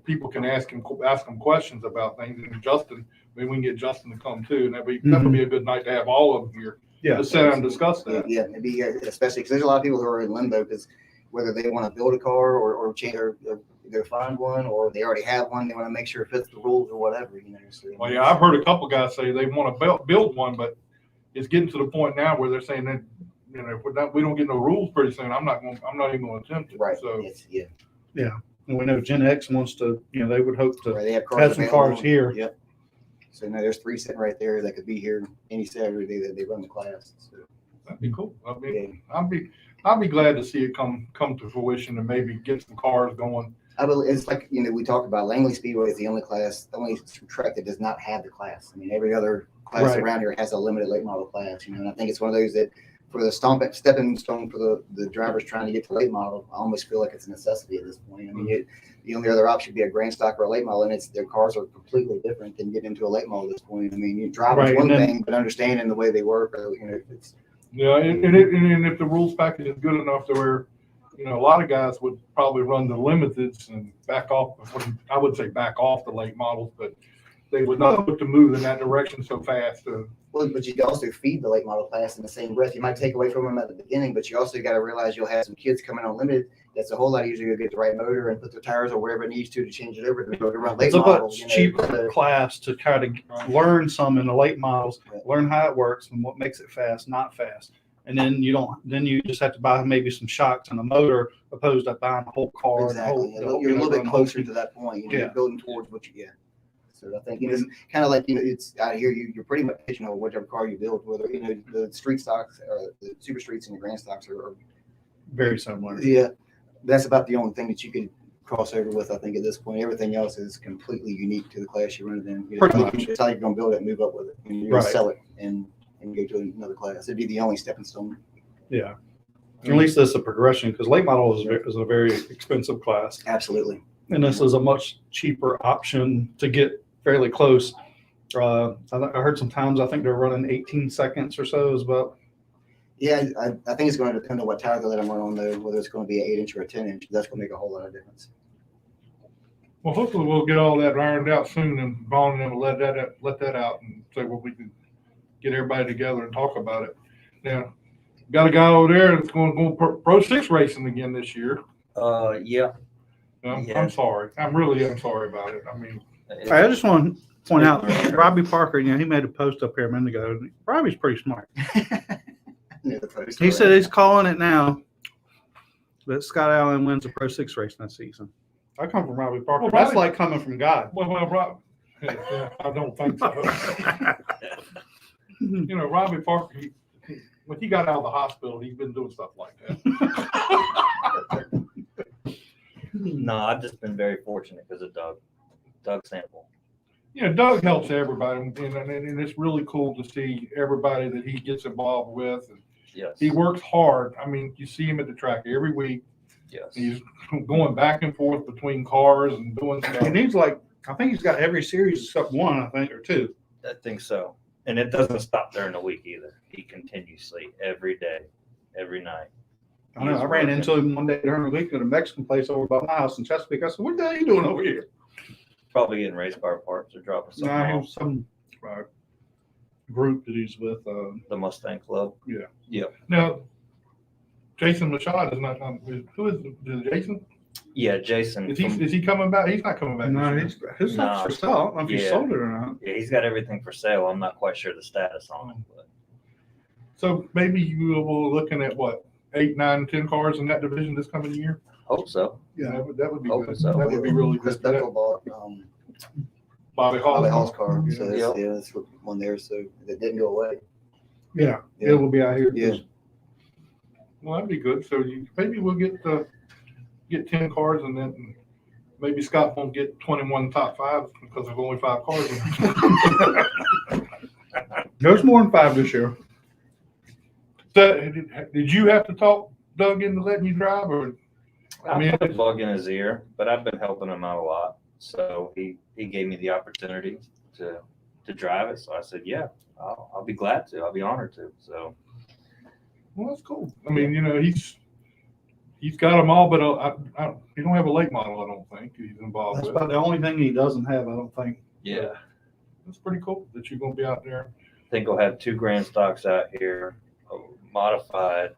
people can ask him questions about things. And Justin, maybe we can get Justin to come too, and that would be a good night to have all of them here to sit down and discuss that. Yeah, maybe especially because there's a lot of people who are in limbo because whether they want to build a car or change or go find one, or they already have one, they want to make sure it fits the rules or whatever. So, Well, yeah, I've heard a couple guys say they want to build one, but it's getting to the point now where they're saying that if we don't get no rules pretty soon, I'm not even going to attempt it. Right. So Yeah. And we know Gen X wants to, they would hope to right, they have have some available. cars here. Yep. So now there's 3 sitting right there that could be here any Saturday that they run the class. So, that'd be cool. I mean, I'll be glad to see it come to fruition and maybe get some cars going. I believe it's like, we talked about Langley Speedway is the only track that does not have the class. I mean, every other class Right. around here has a limited late model class, and I think it's one of those that for the stepping stone for the drivers trying to get to late model, I almost feel like it's a necessity at this point. I mean, the only other option would be a grand stock or a late model, and their cars are completely different than getting into a late model at this point. I mean, you drive is Right, one and then- thing, but understanding the way they work, it's Yeah, and if the rules package is good enough to where, a lot of guys would probably run the limiteds and back off. I would say back off the late models, but they would not look to move in that direction so fast. Well, but you can also feed the late model class in the same breath. You might take away from them at the beginning, but you also got to realize you'll have some kids coming on limited. That's a whole lot easier to get the right motor and put the tires or wherever it needs to change it over to go to run late It's a models. much cheaper class to try to learn some in the late models, learn how it works and what makes it fast, not fast. And then you just have to buy maybe some shocks and a motor opposed to buying a whole car. Exactly. You're a little bit closer to that point. You're building towards what you get. So I think it's kind of like, it's out here, you're pretty much pigeonholed whichever car you build, whether, the street stocks or the super streets and the grand stocks are very similar. Yeah. That's about the only thing that you could cross over with, I think, at this point. Everything else is completely unique to the class you're running in. Pretty much. It's how you're going to build it and move up with it. And you're going to sell it and go to another class. It'd be the only stepping stone. Yeah. At least this is a progression because late model is a very expensive class. Absolutely. And this is a much cheaper option to get fairly close. I heard sometimes I think they're running 18 seconds or so is about. Yeah, I think it's going to depend on what tire they let them run on, though, whether it's going to be an 8-inch or a 10-inch. That's going to make a whole lot of difference. Well, hopefully we'll get all that ironed out soon, and Vaughn and them will let that out and say, well, we can get everybody together and talk about it. Now, got a guy over there that's going to go Pro 6 racing again this year. Yeah. I'm sorry. I'm sorry about it. I mean, I just want to point out Robbie Parker, he made a post up here a minute ago. Robbie's pretty smart. He said he's calling it now that Scott Allen wins a Pro 6 race next season. I come from Robbie Parker. Well, That's Robbie- like coming from God. well, Rob, yeah, I don't think so. Robbie Parker, when he got out of the hospital, he's been doing stuff like that. No, I've just been very fortunate because of Doug Sample. Doug helps everybody, and it's really cool to see everybody that he gets involved with. And Yes. he works hard. I mean, you see him at the track every week. Yes. He's going back and forth between cars and doing stuff. And he's like, I think he's got every series except one, I think, or two. I think so. And it doesn't stop during the week either. He continuously, every day, every night. I know. I ran into him one day during the week at a Mexican place over by my house in Chesapeake. I said, what the hell are you doing over here? Probably getting race car parts or dropping something Nah, he off. was some group that he's with. The Mustang Club. Now, Jason Machado is not. Who is it, Jason? Yeah, Jason. Is he coming back? He's not coming back. No, this year. his stuff's for sale. I don't know if he Yeah. sold it or not. Yeah, he's got everything for sale. I'm not quite sure the status on it, but So maybe you will looking at what 8, 9, 10 cars in that division this coming year. hope so. Yeah, that would be Hope good. so. That would be really Chris good. Beckle bought Bobby Hall. Bobby Hall's car. Yeah. So that's one there. So that didn't go away. Yeah, Yeah. it will be out here. Yeah. Well, that'd be good. So maybe we'll get 10 cars, and then maybe Scott won't get 21 top 5 because there's only 5 cars. There's more than 5 this year. So, did you have to talk Doug into letting you drive, or I mean, put a bug in his ear, but I've been helping him out a lot. So he gave me the opportunity to drive it. So I said, yeah, I'll be glad to. I'll be honored to. So. Well, that's cool. I mean, he's got them all, but he don't have a late model. I don't think he's involved That's with. about the only thing he doesn't have, I don't think. Yeah. That's pretty cool that you're going to be out there. I think we'll have 2 grand stocks out here, a modified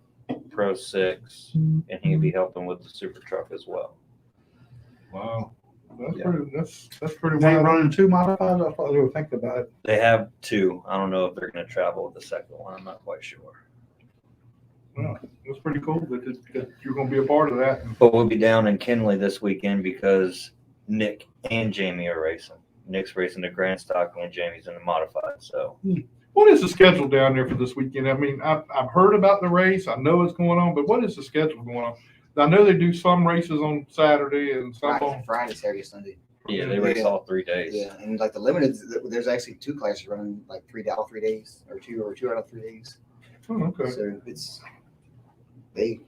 Pro 6, and he'll be helping with the super truck as well. Wow. That's Yeah. pretty. That's pretty. They wild. running 2 modified. I thought they were thinking about it. They have 2. I don't know if they're going to travel with the second one. I'm not quite sure. Wow, that's pretty cool that you're going to be a part of that. But we'll be down in Kinley this weekend because Nick and Jamie are racing. Nick's racing the grand stock and Jamie's in the modified. So What is the schedule down there for this weekend? I mean, I've heard about the race. I know it's going on, but what is the schedule going on? I know they do some races on Saturday and some on Friday, Saturday, Sunday. yeah, they race all 3 days. Yeah, and like the limited, there's actually 2 classes running like 3 out of 3 days, or two out of 3 days. Oh, okay. So they.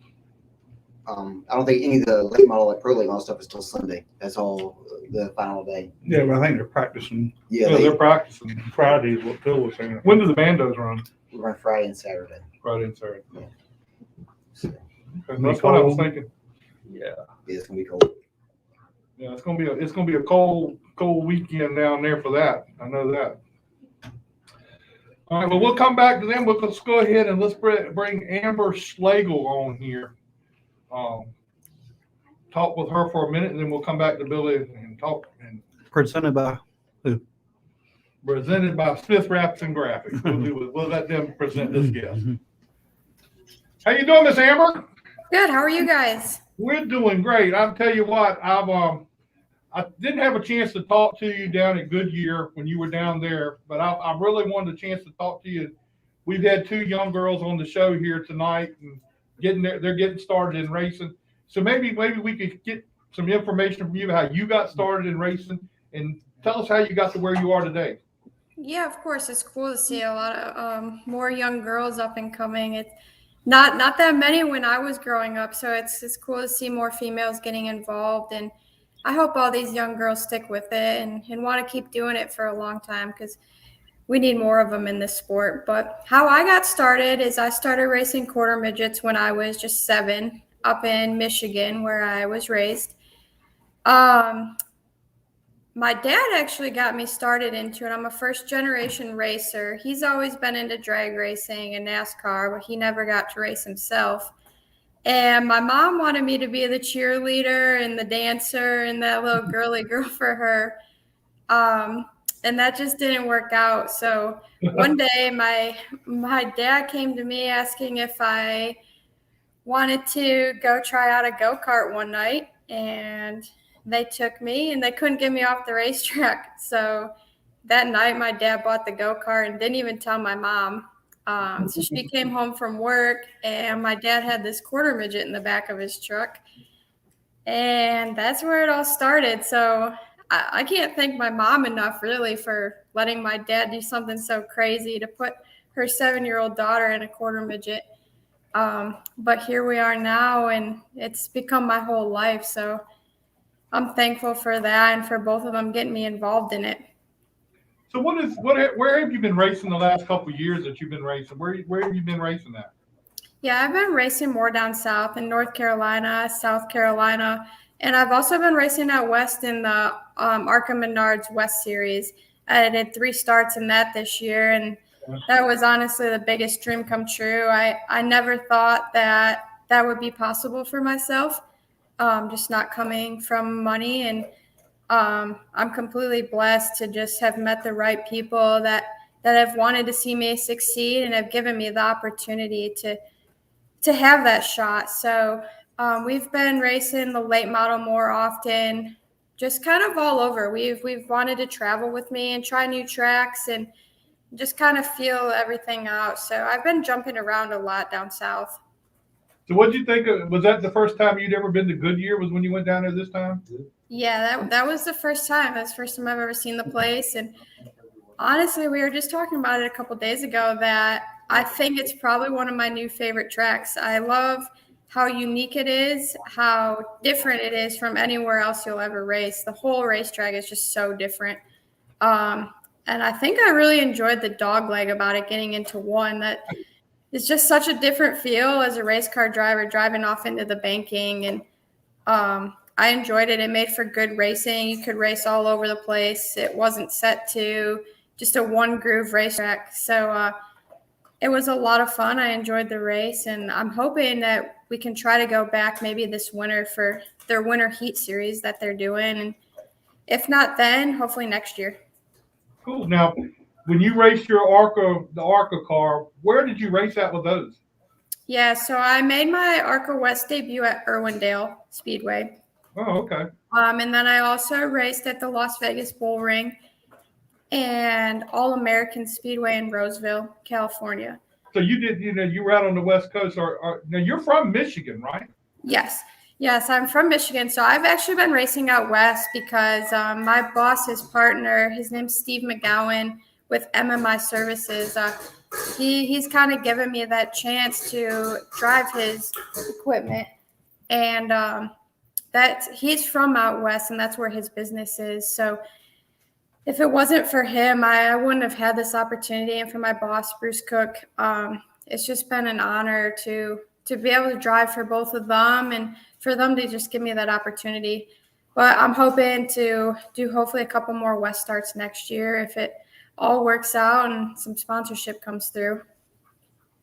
I don't think any of the late model, like pro late model stuff, is till Sunday. That's all the final day. Yeah, but I think they're practicing. Yeah, They're practicing. Friday is what Phil was saying. When do the bandos run? we run Friday and Saturday. Friday and Saturday. So, Okay, that's what I was thinking. Yeah. yeah, it's gonna be cold. Yeah, it's gonna be a cold weekend down there for that. I know that. All right, well, we'll come back to them. Let's go ahead and let's bring Amber Slagle on here. Talk with her for a minute, and then we'll come back to Billy and talk. And Presented by presented by Smith Wraps and Graphics. We'll let them present this guest. How you doing, Miss Amber? Good. How are you guys? We're doing great. I'll tell you what, I didn't have a chance to talk to you down at Goodyear when you were down there, but I really wanted a chance to talk to you. We've had 2 young girls on the show here tonight, and they're getting started in racing. So maybe we could get some information from you how you got started in racing, and tell us how you got to where you are today. Yeah, of course. It's cool to see a lot of more young girls up and coming. It's not that many when I was growing up, so it's cool to see more females getting involved, and I hope all these young girls stick with it and want to keep doing it for a long time because we need more of them in this sport. But how I got started is I started racing quarter midgets when I was just 7 up in Michigan, where I was raised. My dad actually got me started into it. I'm a first generation racer. He's always been into drag racing and NASCAR, but he never got to race himself. And my mom wanted me to be the cheerleader and the dancer and that little girly girl for her. And that just didn't work out. So one day my dad came to me asking if I wanted to go try out a go-kart one night, and they took me and they couldn't get me off the racetrack. So that night my dad bought the go-kart and didn't even tell my mom. So she came home from work and my dad had this quarter midget in the back of his truck. And that's where it all started. So I can't thank my mom enough really for letting my dad do something so crazy to put her 7-year-old daughter in a quarter midget. But here we are now, and it's become my whole life. So I'm thankful for that and for both of them getting me involved in it. So where have you been racing the last couple of years that you've been racing? Where have you been racing at? Yeah, I've been racing more down south in North Carolina, South Carolina, and I've also been racing out west in the ARCA Menards West Series. I did 3 starts in that this year, and that was honestly the biggest dream come true. I never thought that would be possible for myself, just not coming from money. And I'm completely blessed to just have met the right people that have wanted to see me succeed and have given me the opportunity to have that shot. So we've been racing the late model more often, just kind of all over. We've wanted to travel with me and try new tracks and just kind of feel everything out. So I've been jumping around a lot down south. So what did you think of, was that the first time you'd ever been to Goodyear, was when you went down there this time? Yeah, that was the first time. That's the first time I've ever seen the place. And honestly, we were just talking about it a couple days ago that I think it's probably one of my new favorite tracks. I love how unique it is, how different it is from anywhere else you'll ever race. The whole racetrack is just so different. And I think I really enjoyed the dog leg about it, getting into one. That is just such a different feel as a race car driver driving off into the banking. And I enjoyed it. It made for good racing. You could race all over the place. It wasn't set to just a one groove racetrack. So it was a lot of fun. I enjoyed the race, and I'm hoping that we can try to go back maybe this winter for their winter heat series that they're doing. And if not then, hopefully next year. Cool. Now, when you raced your the ARCA car, where did you race at with those? Yeah, so I made my ARCA West debut at Irwindale Speedway. Oh, okay. And then I also raced at the Las Vegas Bull Ring and All-American Speedway in Roseville, California. So you did, you were out on the West Coast. Now you're from Michigan, right? Yes, I'm from Michigan. So I've actually been racing out west because my boss's partner, his name's Steve McGowan with MMI Services. He's kind of given me that chance to drive his equipment, and that he's from out west, and that's where his business is. So if it wasn't for him, I wouldn't have had this opportunity. And for my boss, Bruce Cook, it's just been an honor to be able to drive for both of them and for them to just give me that opportunity. But I'm hoping to do hopefully a couple more West starts next year if it all works out and some sponsorship comes through.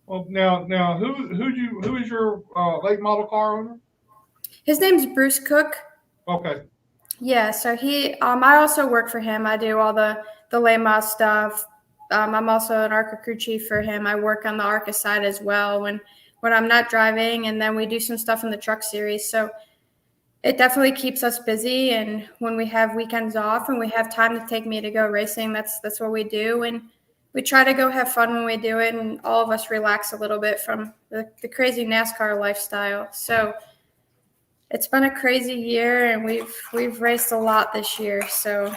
Well, now, who is your late model car owner? His name's Bruce Cook. Okay. Yeah, so I also work for him. I do all the late model stuff. I'm also an ARCA crew chief for him. I work on the ARCA side as well when I'm not driving, and then we do some stuff in the truck series. So it definitely keeps us busy, and when we have weekends off and we have time to take me to go racing, that's what we do. And we try to go have fun when we do it, and all of us relax a little bit from the crazy NASCAR lifestyle. So it's been a crazy year, and we've raced a lot this year. So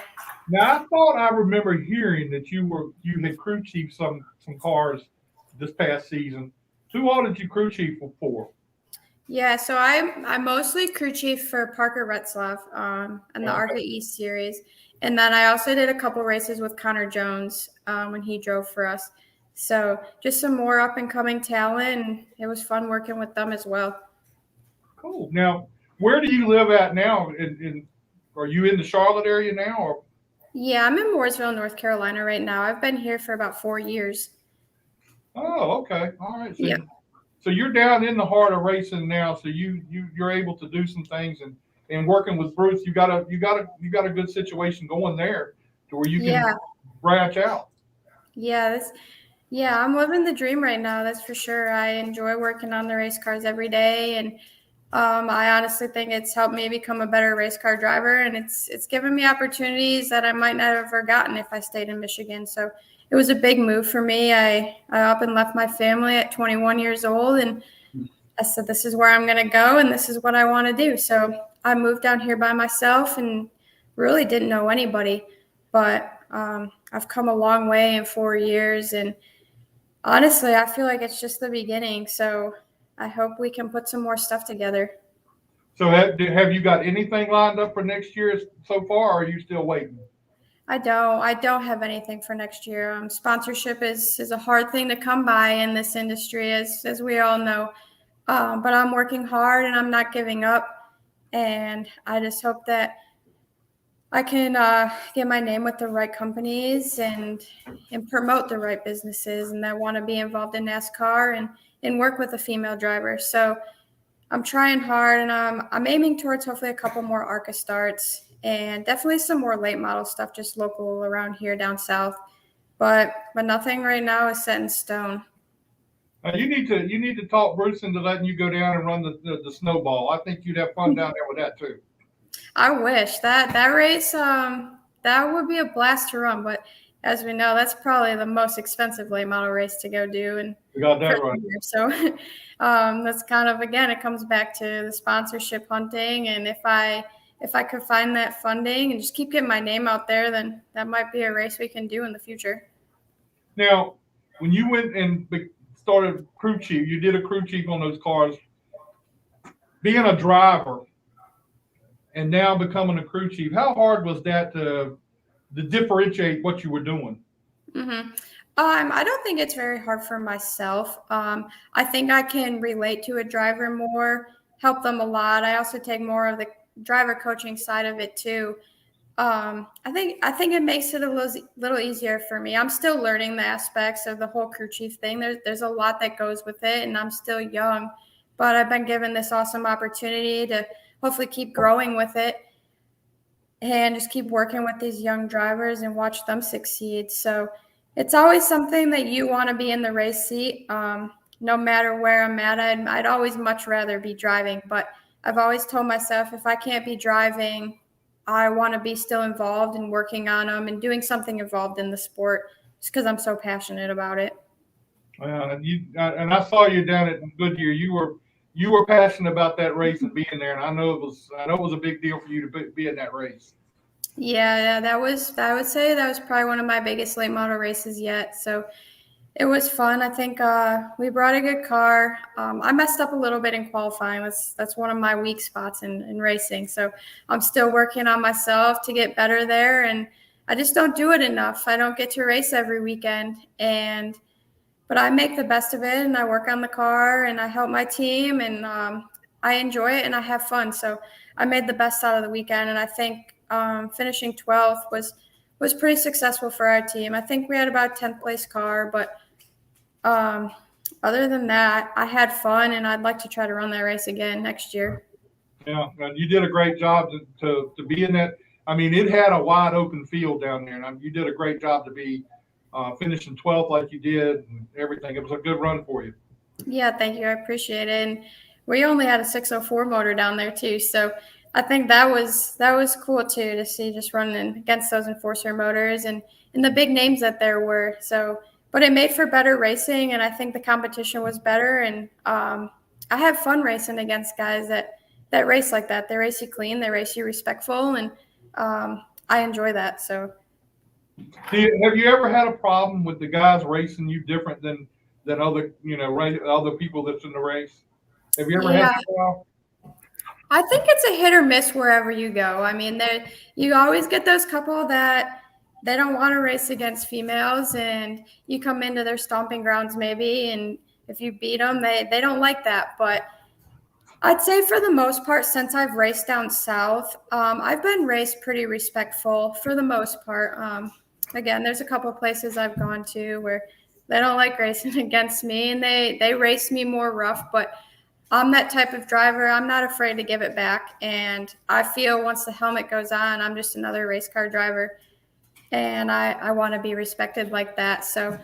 now I thought I remember hearing that you had crew chief some cars this past season. Who all did you crew chief for? Yeah, so I mostly crew chief for Parker Retzlaff and the ARCA East series, and then I also did a couple races with Connor Jones when he drove for us. So just some more up and coming talent, and it was fun working with them as well. Cool. Now, where do you live at now? Are you in the Charlotte area now? Or? Yeah, I'm in Mooresville, North Carolina right now. I've been here for about 4 years. Oh, okay. All right. So, yeah. So you're down in the heart of racing now. So you're able to do some things and working with Bruce. You got a good situation going there to where you can branch out. Yeah, I'm living the dream right now. That's for sure. I enjoy working on the race cars every day, and I honestly think it's helped me become a better race car driver, and it's given me opportunities that I might not have forgotten if I stayed in Michigan. So it was a big move for me. I up and left my family at 21 years old, and I said, this is where I'm going to go, and this is what I want to do. So I moved down here by myself and really didn't know anybody, but I've come a long way in 4 years, and honestly, I feel like it's just the beginning. So I hope we can put some more stuff together. So have you got anything lined up for next year so far, or are you still waiting? I don't have anything for next year. Sponsorship is a hard thing to come by in this industry, as we all know. But I'm working hard and I'm not giving up. And I just hope that I can get my name with the right companies and promote the right businesses and that want to be involved in NASCAR and work with a female driver. So I'm trying hard, and I'm aiming towards hopefully a couple more ARCA starts and definitely some more late model stuff, just local around here down south. But nothing right now is set in stone. You need to talk Bruce into letting you go down and run the snowball. I think you'd have fun down there with that too. I wish that race that would be a blast to run, but as we know, that's probably the most expensive late model race to go do. And we got that right. So that's kind of, again, it comes back to the sponsorship hunting, and if I could find that funding and just keep getting my name out there, then that might be a race we can do in the future. Now, when you went and started crew chief, you did a crew chief on those cars. being a driver and now becoming a crew chief, how hard was that to differentiate what you were doing? I don't think it's very hard for myself. I think I can relate to a driver more, help them a lot. I also take more of the driver coaching side of it too. I think it makes it a little easier for me. I'm still learning the aspects of the whole crew chief thing. There's a lot that goes with it, and I'm still young, but I've been given this awesome opportunity to hopefully keep growing with it and just keep working with these young drivers and watch them succeed. So it's always something that you want to be in the race seat. No matter where I'm at, I'd always much rather be driving, but I've always told myself if I can't be driving, I want to be still involved in working on them and doing something involved in the sport just because I'm so passionate about it. And I saw you down at Goodyear. You were passionate about that race and being there, and I know it was a big deal for you to be in that race. Yeah, I would say that was probably one of my biggest late model races yet. So it was fun. I think we brought a good car. I messed up a little bit in qualifying. That's one of my weak spots in racing. So I'm still working on myself to get better there, and I just don't do it enough. I don't get to race every weekend, but I make the best of it, and I work on the car, and I help my team, and I enjoy it, and I have fun. So I made the best out of the weekend, and I think finishing 12th was pretty successful for our team. I think we had about a 10th place car, but other than that, I had fun, and I'd like to try to run that race again next year. Yeah, you did a great job to be in that. I mean, it had a wide open field down there, and you did a great job to be finishing 12th like you did and everything. It was a good run for you. Yeah, thank you. I appreciate it. And we only had a 604 motor down there too, so I think that was cool too to see just running against those Enforcer motors and the big names that there were. So, but it made for better racing, and I think the competition was better. And I have fun racing against guys that race like that. They race you clean, they race you respectful, and I enjoy that. So, have you ever had a problem with the guys racing you different than other other people that's in the race? Have you ever had that problem? I think it's a hit or miss wherever you go. I mean, you always get those couple that they don't want to race against females, and you come into their stomping grounds maybe, and if you beat them, they don't like that. But I'd say for the most part, since I've raced down south, I've been raced pretty respectful for the most part. Again, there's a couple of places I've gone to where they don't like racing against me, and they race me more rough, but I'm that type of driver. I'm not afraid to give it back. And I feel once the helmet goes on, I'm just another race car driver. And I want to be respected like that. So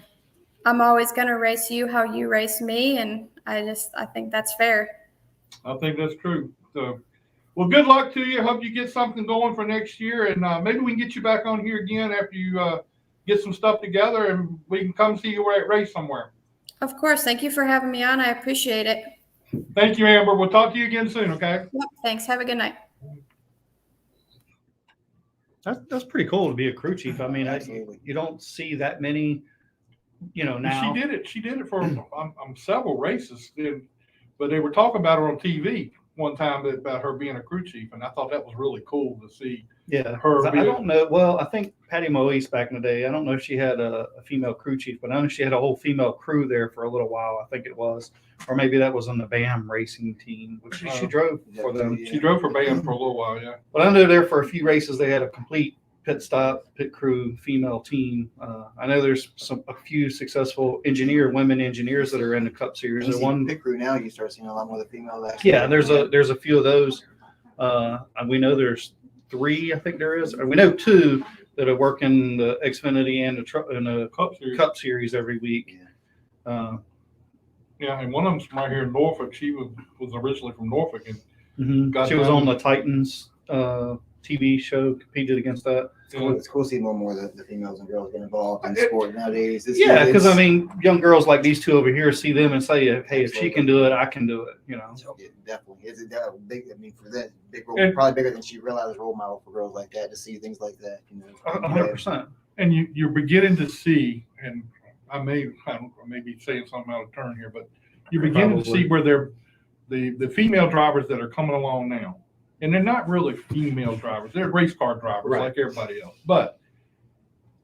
I'm always going to race you how you race me. And I think that's fair. I think that's true. So, well, good luck to you. Hope you get something going for next year. And maybe we can get you back on here again after you get some stuff together, and we can come see you at race somewhere. Of course. Thank you for having me on. I appreciate it. Thank you, Amber. We'll talk to you again soon, okay? Yep, thanks. Have a good night. That's pretty cool to be a crew chief. I mean, you don't see that many, now. She did it for several races, but they were talking about her on TV one time about her being a crew chief, and I thought that was really cool to see. Yeah, her. I don't know. Well, I think Patty Moise back in the day, I don't know if she had a female crew chief, but I know she had a whole female crew there for a little while. I think it was, or maybe that was on the BAM racing team, which she drove for them. She drove for BAM for a little while, yeah. But I know there for a few races they had a complete pit stop, pit crew, female team. I know there's a few successful women engineers that are in the Cup Series. The one pit crew now, you start seeing a lot more of the female. Yeah, there's a few of those. We know there's 3, I think there is. We know 2 that are working the Xfinity and the Cup Series every week. Yeah, and one of them's from right here in Norfolk. She was originally from Norfolk, and she was on the Titans TV show, competed against that. It's cool to see more and more the females and girls get involved in sport nowadays. Because I mean, young girls like these 2 over here see them and say, "Hey, if she can do it, I can do it." Yeah, definitely. It's a big. I mean, for that big role, probably bigger than she realized. Role model for girls like that to see things like that. 100%. And you're beginning to see, and I may be saying something out of turn here, but you're beginning to see where the female drivers that are coming along now, and they're not really female drivers, they're race car drivers Right. like everybody else, but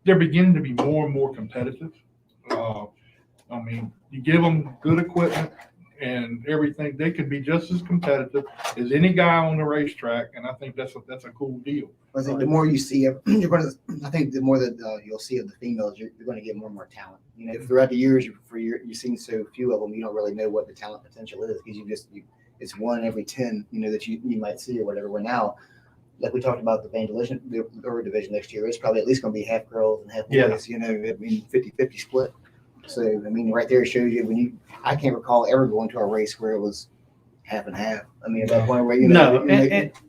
they're beginning to be more and more competitive. I mean, you give them good equipment and everything, they could be just as competitive as any guy on the racetrack, and I think that's a cool deal. I think the more you see of, you're going to. I think the more that you'll see of the females, you're going to get more and more talent. You know, throughout the years, you've seen so few of them, you don't really know what the talent potential is because it's one in every 10, you know, that you might see or whatever. Where now, like we talked about the division next year, it's probably at least going to be half girls and half boys. You know, I mean 50-50 split. So I mean, right there shows you I can't recall ever going to a race where it was half and half. I mean, at that point where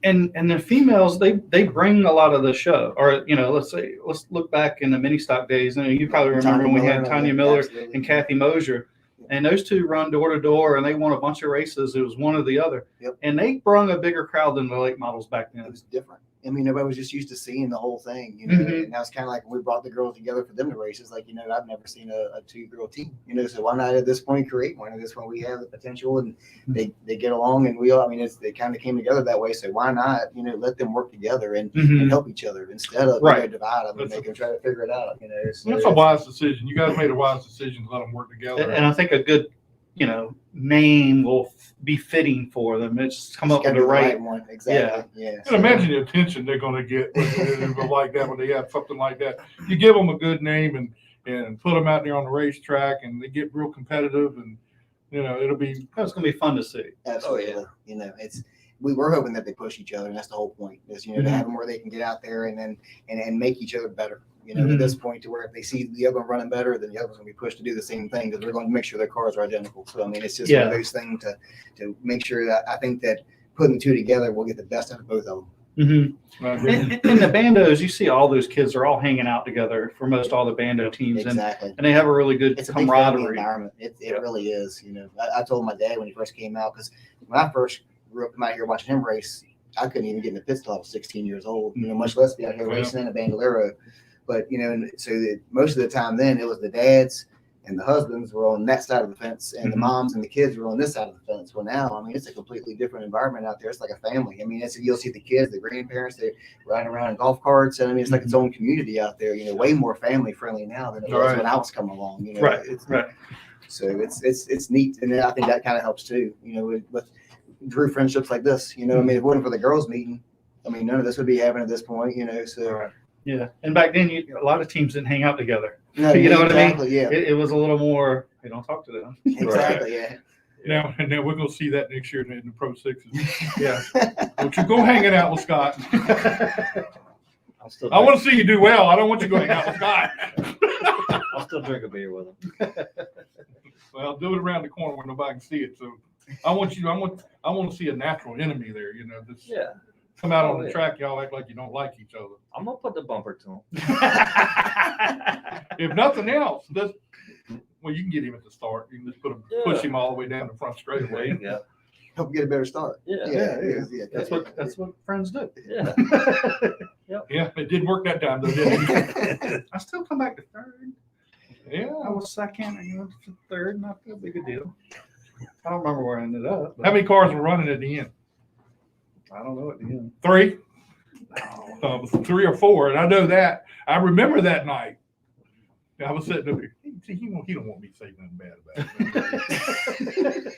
and the females they bring a lot of the show. Or let's look back in the mini stock days. You probably remember when we had Tanya Miller and Kathy Mosier, and those two run door to door, and they won a bunch of races. It was one or the other, and they brung a bigger crowd than the late models back then. It was different. I mean, nobody was just used to seeing the whole thing, you know. And now it's kind of like when we brought the girls together for them to race. It's like, I've never seen a 2-girl team, so why not at this point create one? At this point, we have the potential, and they get along, and we all. I mean, they kind of came together that way. So why not, let them work together and help each other instead of divide them and make them try to figure it out. So that's a wise decision. You guys made a wise decision to let them work together. And I think a good, name will be fitting for them. It's come up with the right one. Exactly. Yeah. And imagine the attention they're going to get like that when they have something like that. You give them a good name and put them out there on the racetrack, and they get real competitive, and it's going to be fun to see. Absolutely. We were hoping that they push each other, and that's the whole point. Is to have them where they can get out there and make each other better. At this point, to where if they see the other one running better, then the other's going to be pushed to do the same thing because we're going to make sure their cars are identical. So I mean, it's just one of those things to make sure that I think that putting the two together, we'll get the best out of both of them. In the bandos, you see all those kids are all hanging out together for most all the bando teams, and they have a really good camaraderie. A big environment. It really is. I told my dad when he first came out, because when I first grew up out here watching him race, I couldn't even get in the pit stop. I was 16 years old. Much less be out here racing in a bandolero. But most of the time then it was the dads and the husbands were on that side of the fence, and the moms and the kids were on this side of the fence. Well, now I mean it's a completely different environment out there. It's like a family. I mean, you'll see the kids, the grandparents, they're riding around in golf carts, and I mean it's like its own community out there. Way more family friendly now than it was when I was coming along. So it's neat, and I think that kind of helps too. With Drew friendships like this. I mean, if it wasn't for the girls meeting, I mean none of this would be happening at this point. So. Yeah, and back then a lot of teams didn't hang out together. No, what I mean? Yeah. It was a little more. They don't talk to them. Exactly. Yeah. Now we're gonna see that next year in the Pro Sixes. Yeah. Don't you go hanging out with Scott? I want to see you do well. I don't want you to go hang out with Scott. I'll still drink a beer with him. Well, do it around the corner where nobody can see it. So I want to see a natural enemy there. Come out on the track, y'all act like you don't like each other. I'm gonna put the bumper to him. If nothing else, you can get him at the start. You can just push him all the way down the front straightaway. There you go. Help get a better start. Yeah. That's what friends do. Yeah. Yeah, it did work that time though, didn't it? I still come back to third. Yeah, I was second. I went to third. Not that big a deal. I don't remember where I ended up. How many cars were running at the end? I don't know at the end. 3? 3 or 4, and I know that. I remember that night. I was sitting up here. He don't want me to say nothing bad about it.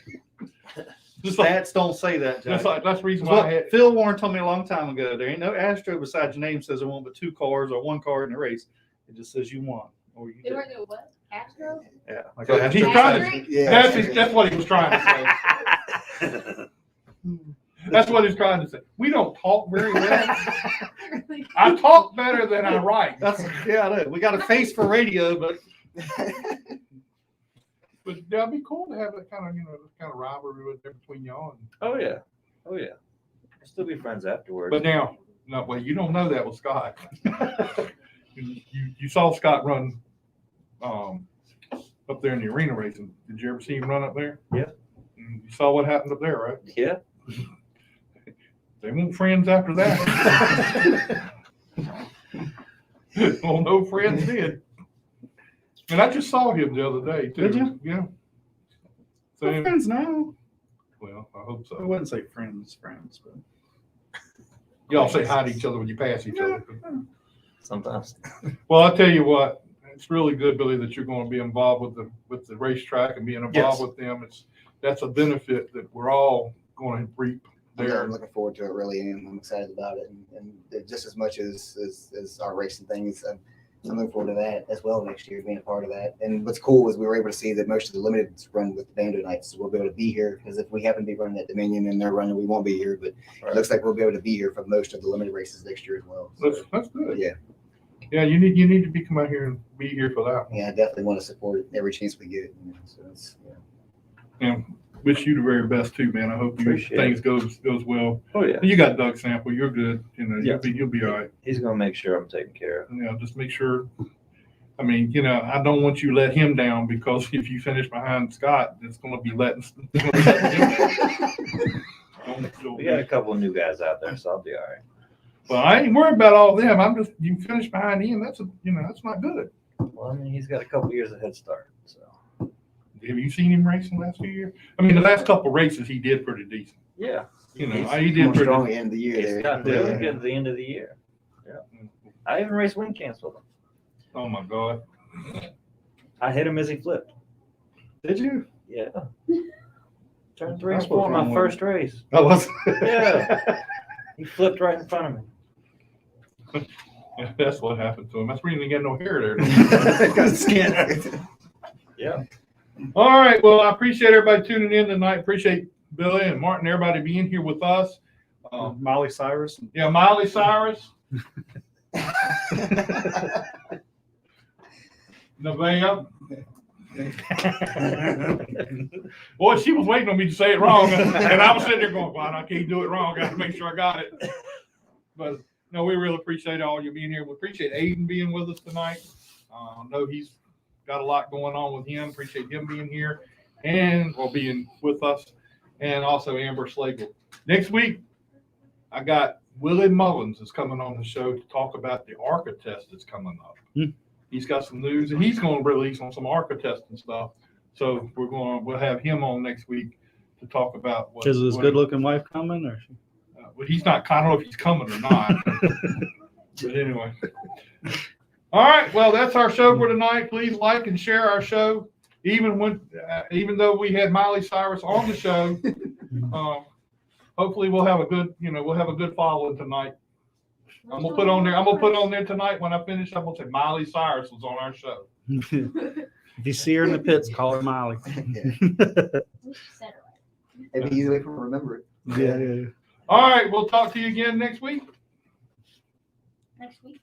Stats don't say that, Jack. That's the reason why I had. Phil Warren told me a long time ago. There ain't no Astro besides your name says there won't but 2 cars or 1 car in the race. It just says you won or you did. There were no what? Astro? Yeah, like He's trying to. That's what he was trying to say. That's what he's trying to say. We don't talk very well. I talk better than I write. I know. We got a face for radio, but that'd be cool to have that kind of rivalry between y'all. Oh yeah. We'll still be friends afterwards. But you don't know that with Scott. you saw Scott run up there in the arena racing. Did you ever see him run up there? Yeah. You saw what happened up there, right? Yeah. They weren't friends after that. Well, no friends did. And I just saw him the other day too. Did you? Yeah. We're friends now. Well, I hope I so. wouldn't say friends, but Y'all say hi to each other when you pass each other. Sometimes. Well, I'll tell you what, it's really good, Billy, that you're going to be involved with the racetrack and being involved Yes. with them. That's a benefit that we're all going to reap there. I'm looking forward to it. Really am. I'm excited about it, and just as much as our racing things, I'm looking forward to that as well next year, being a part of that. And what's cool is we were able to see that most of the limited run with the Bando nights, so we'll be able to be here, because if we happen to be running at Dominion and they're running, we won't be here. But it looks like we'll be able to be here for most of the limited races next year as well. So, That's good. yeah. Yeah, you need to come out here and be here for that. Yeah, I definitely want to support it every chance we get. So it's, And wish you the very best too, man. I hope things goes well. Oh yeah. You got Doug Sample. You're good. Yeah. You'll be all right. He's gonna make sure I'm taken care of. Just make sure. I mean, I don't want you to let him down, because if you finish behind Scott, it's going to be letting him down. We got a couple of new guys out there, so I'll be all right. Well, I ain't worried about all them. I'm just, you finish behind him. That's not good. Well, I mean, he's got a couple years of head start. So Have you seen him racing the last few years? I mean, the last couple races he did pretty decent. yeah, He more did pretty. strong at the end of the year. he's There. gotten really good at the end of the year. Yeah, I even raced wing camps with him. Oh my God. I hit him as he flipped. did you? Yeah. Turn 3 and 4 my first race. I was. Yeah. He flipped right in front of me. Yeah, that's what happened to him. That's where he didn't get no hair there. Got skin. Yeah. All right. Well, I appreciate everybody tuning in tonight. Appreciate Billy and Martin, everybody being here with us. Molly Cyrus. Yeah, Myliah Cyrus. Naveah. Boy, she was waiting on me to say it wrong, and I was sitting there going, "Well, I can't do it wrong. Got to make sure I got it." But no, we really appreciate all you being here. We appreciate Aiden being with us tonight. I know he's got a lot going on with him. Appreciate him being here being with us, and also Amber Slagle. Next week, I got Willie Mullins is coming on the show to talk about the ARCA test that's coming up. He's got some news, and he's going to release on some ARCA testing stuff. So we'll have him on next week to talk about what. Is his good-looking wife coming, or? Well, he's not. I don't know if he's coming or not. But anyway. All right. Well, that's our show for tonight. Please like and share our show. Even though we had Myliah Cyrus on the show, hopefully we'll have a good following tonight. I'm gonna put on there tonight when I finish. I'm gonna say Myliah Cyrus was on our show. If you see her in the pits, call her Molly. It'd be easy way for her to remember it. Yeah. All right, we'll talk to you again next week. Next week.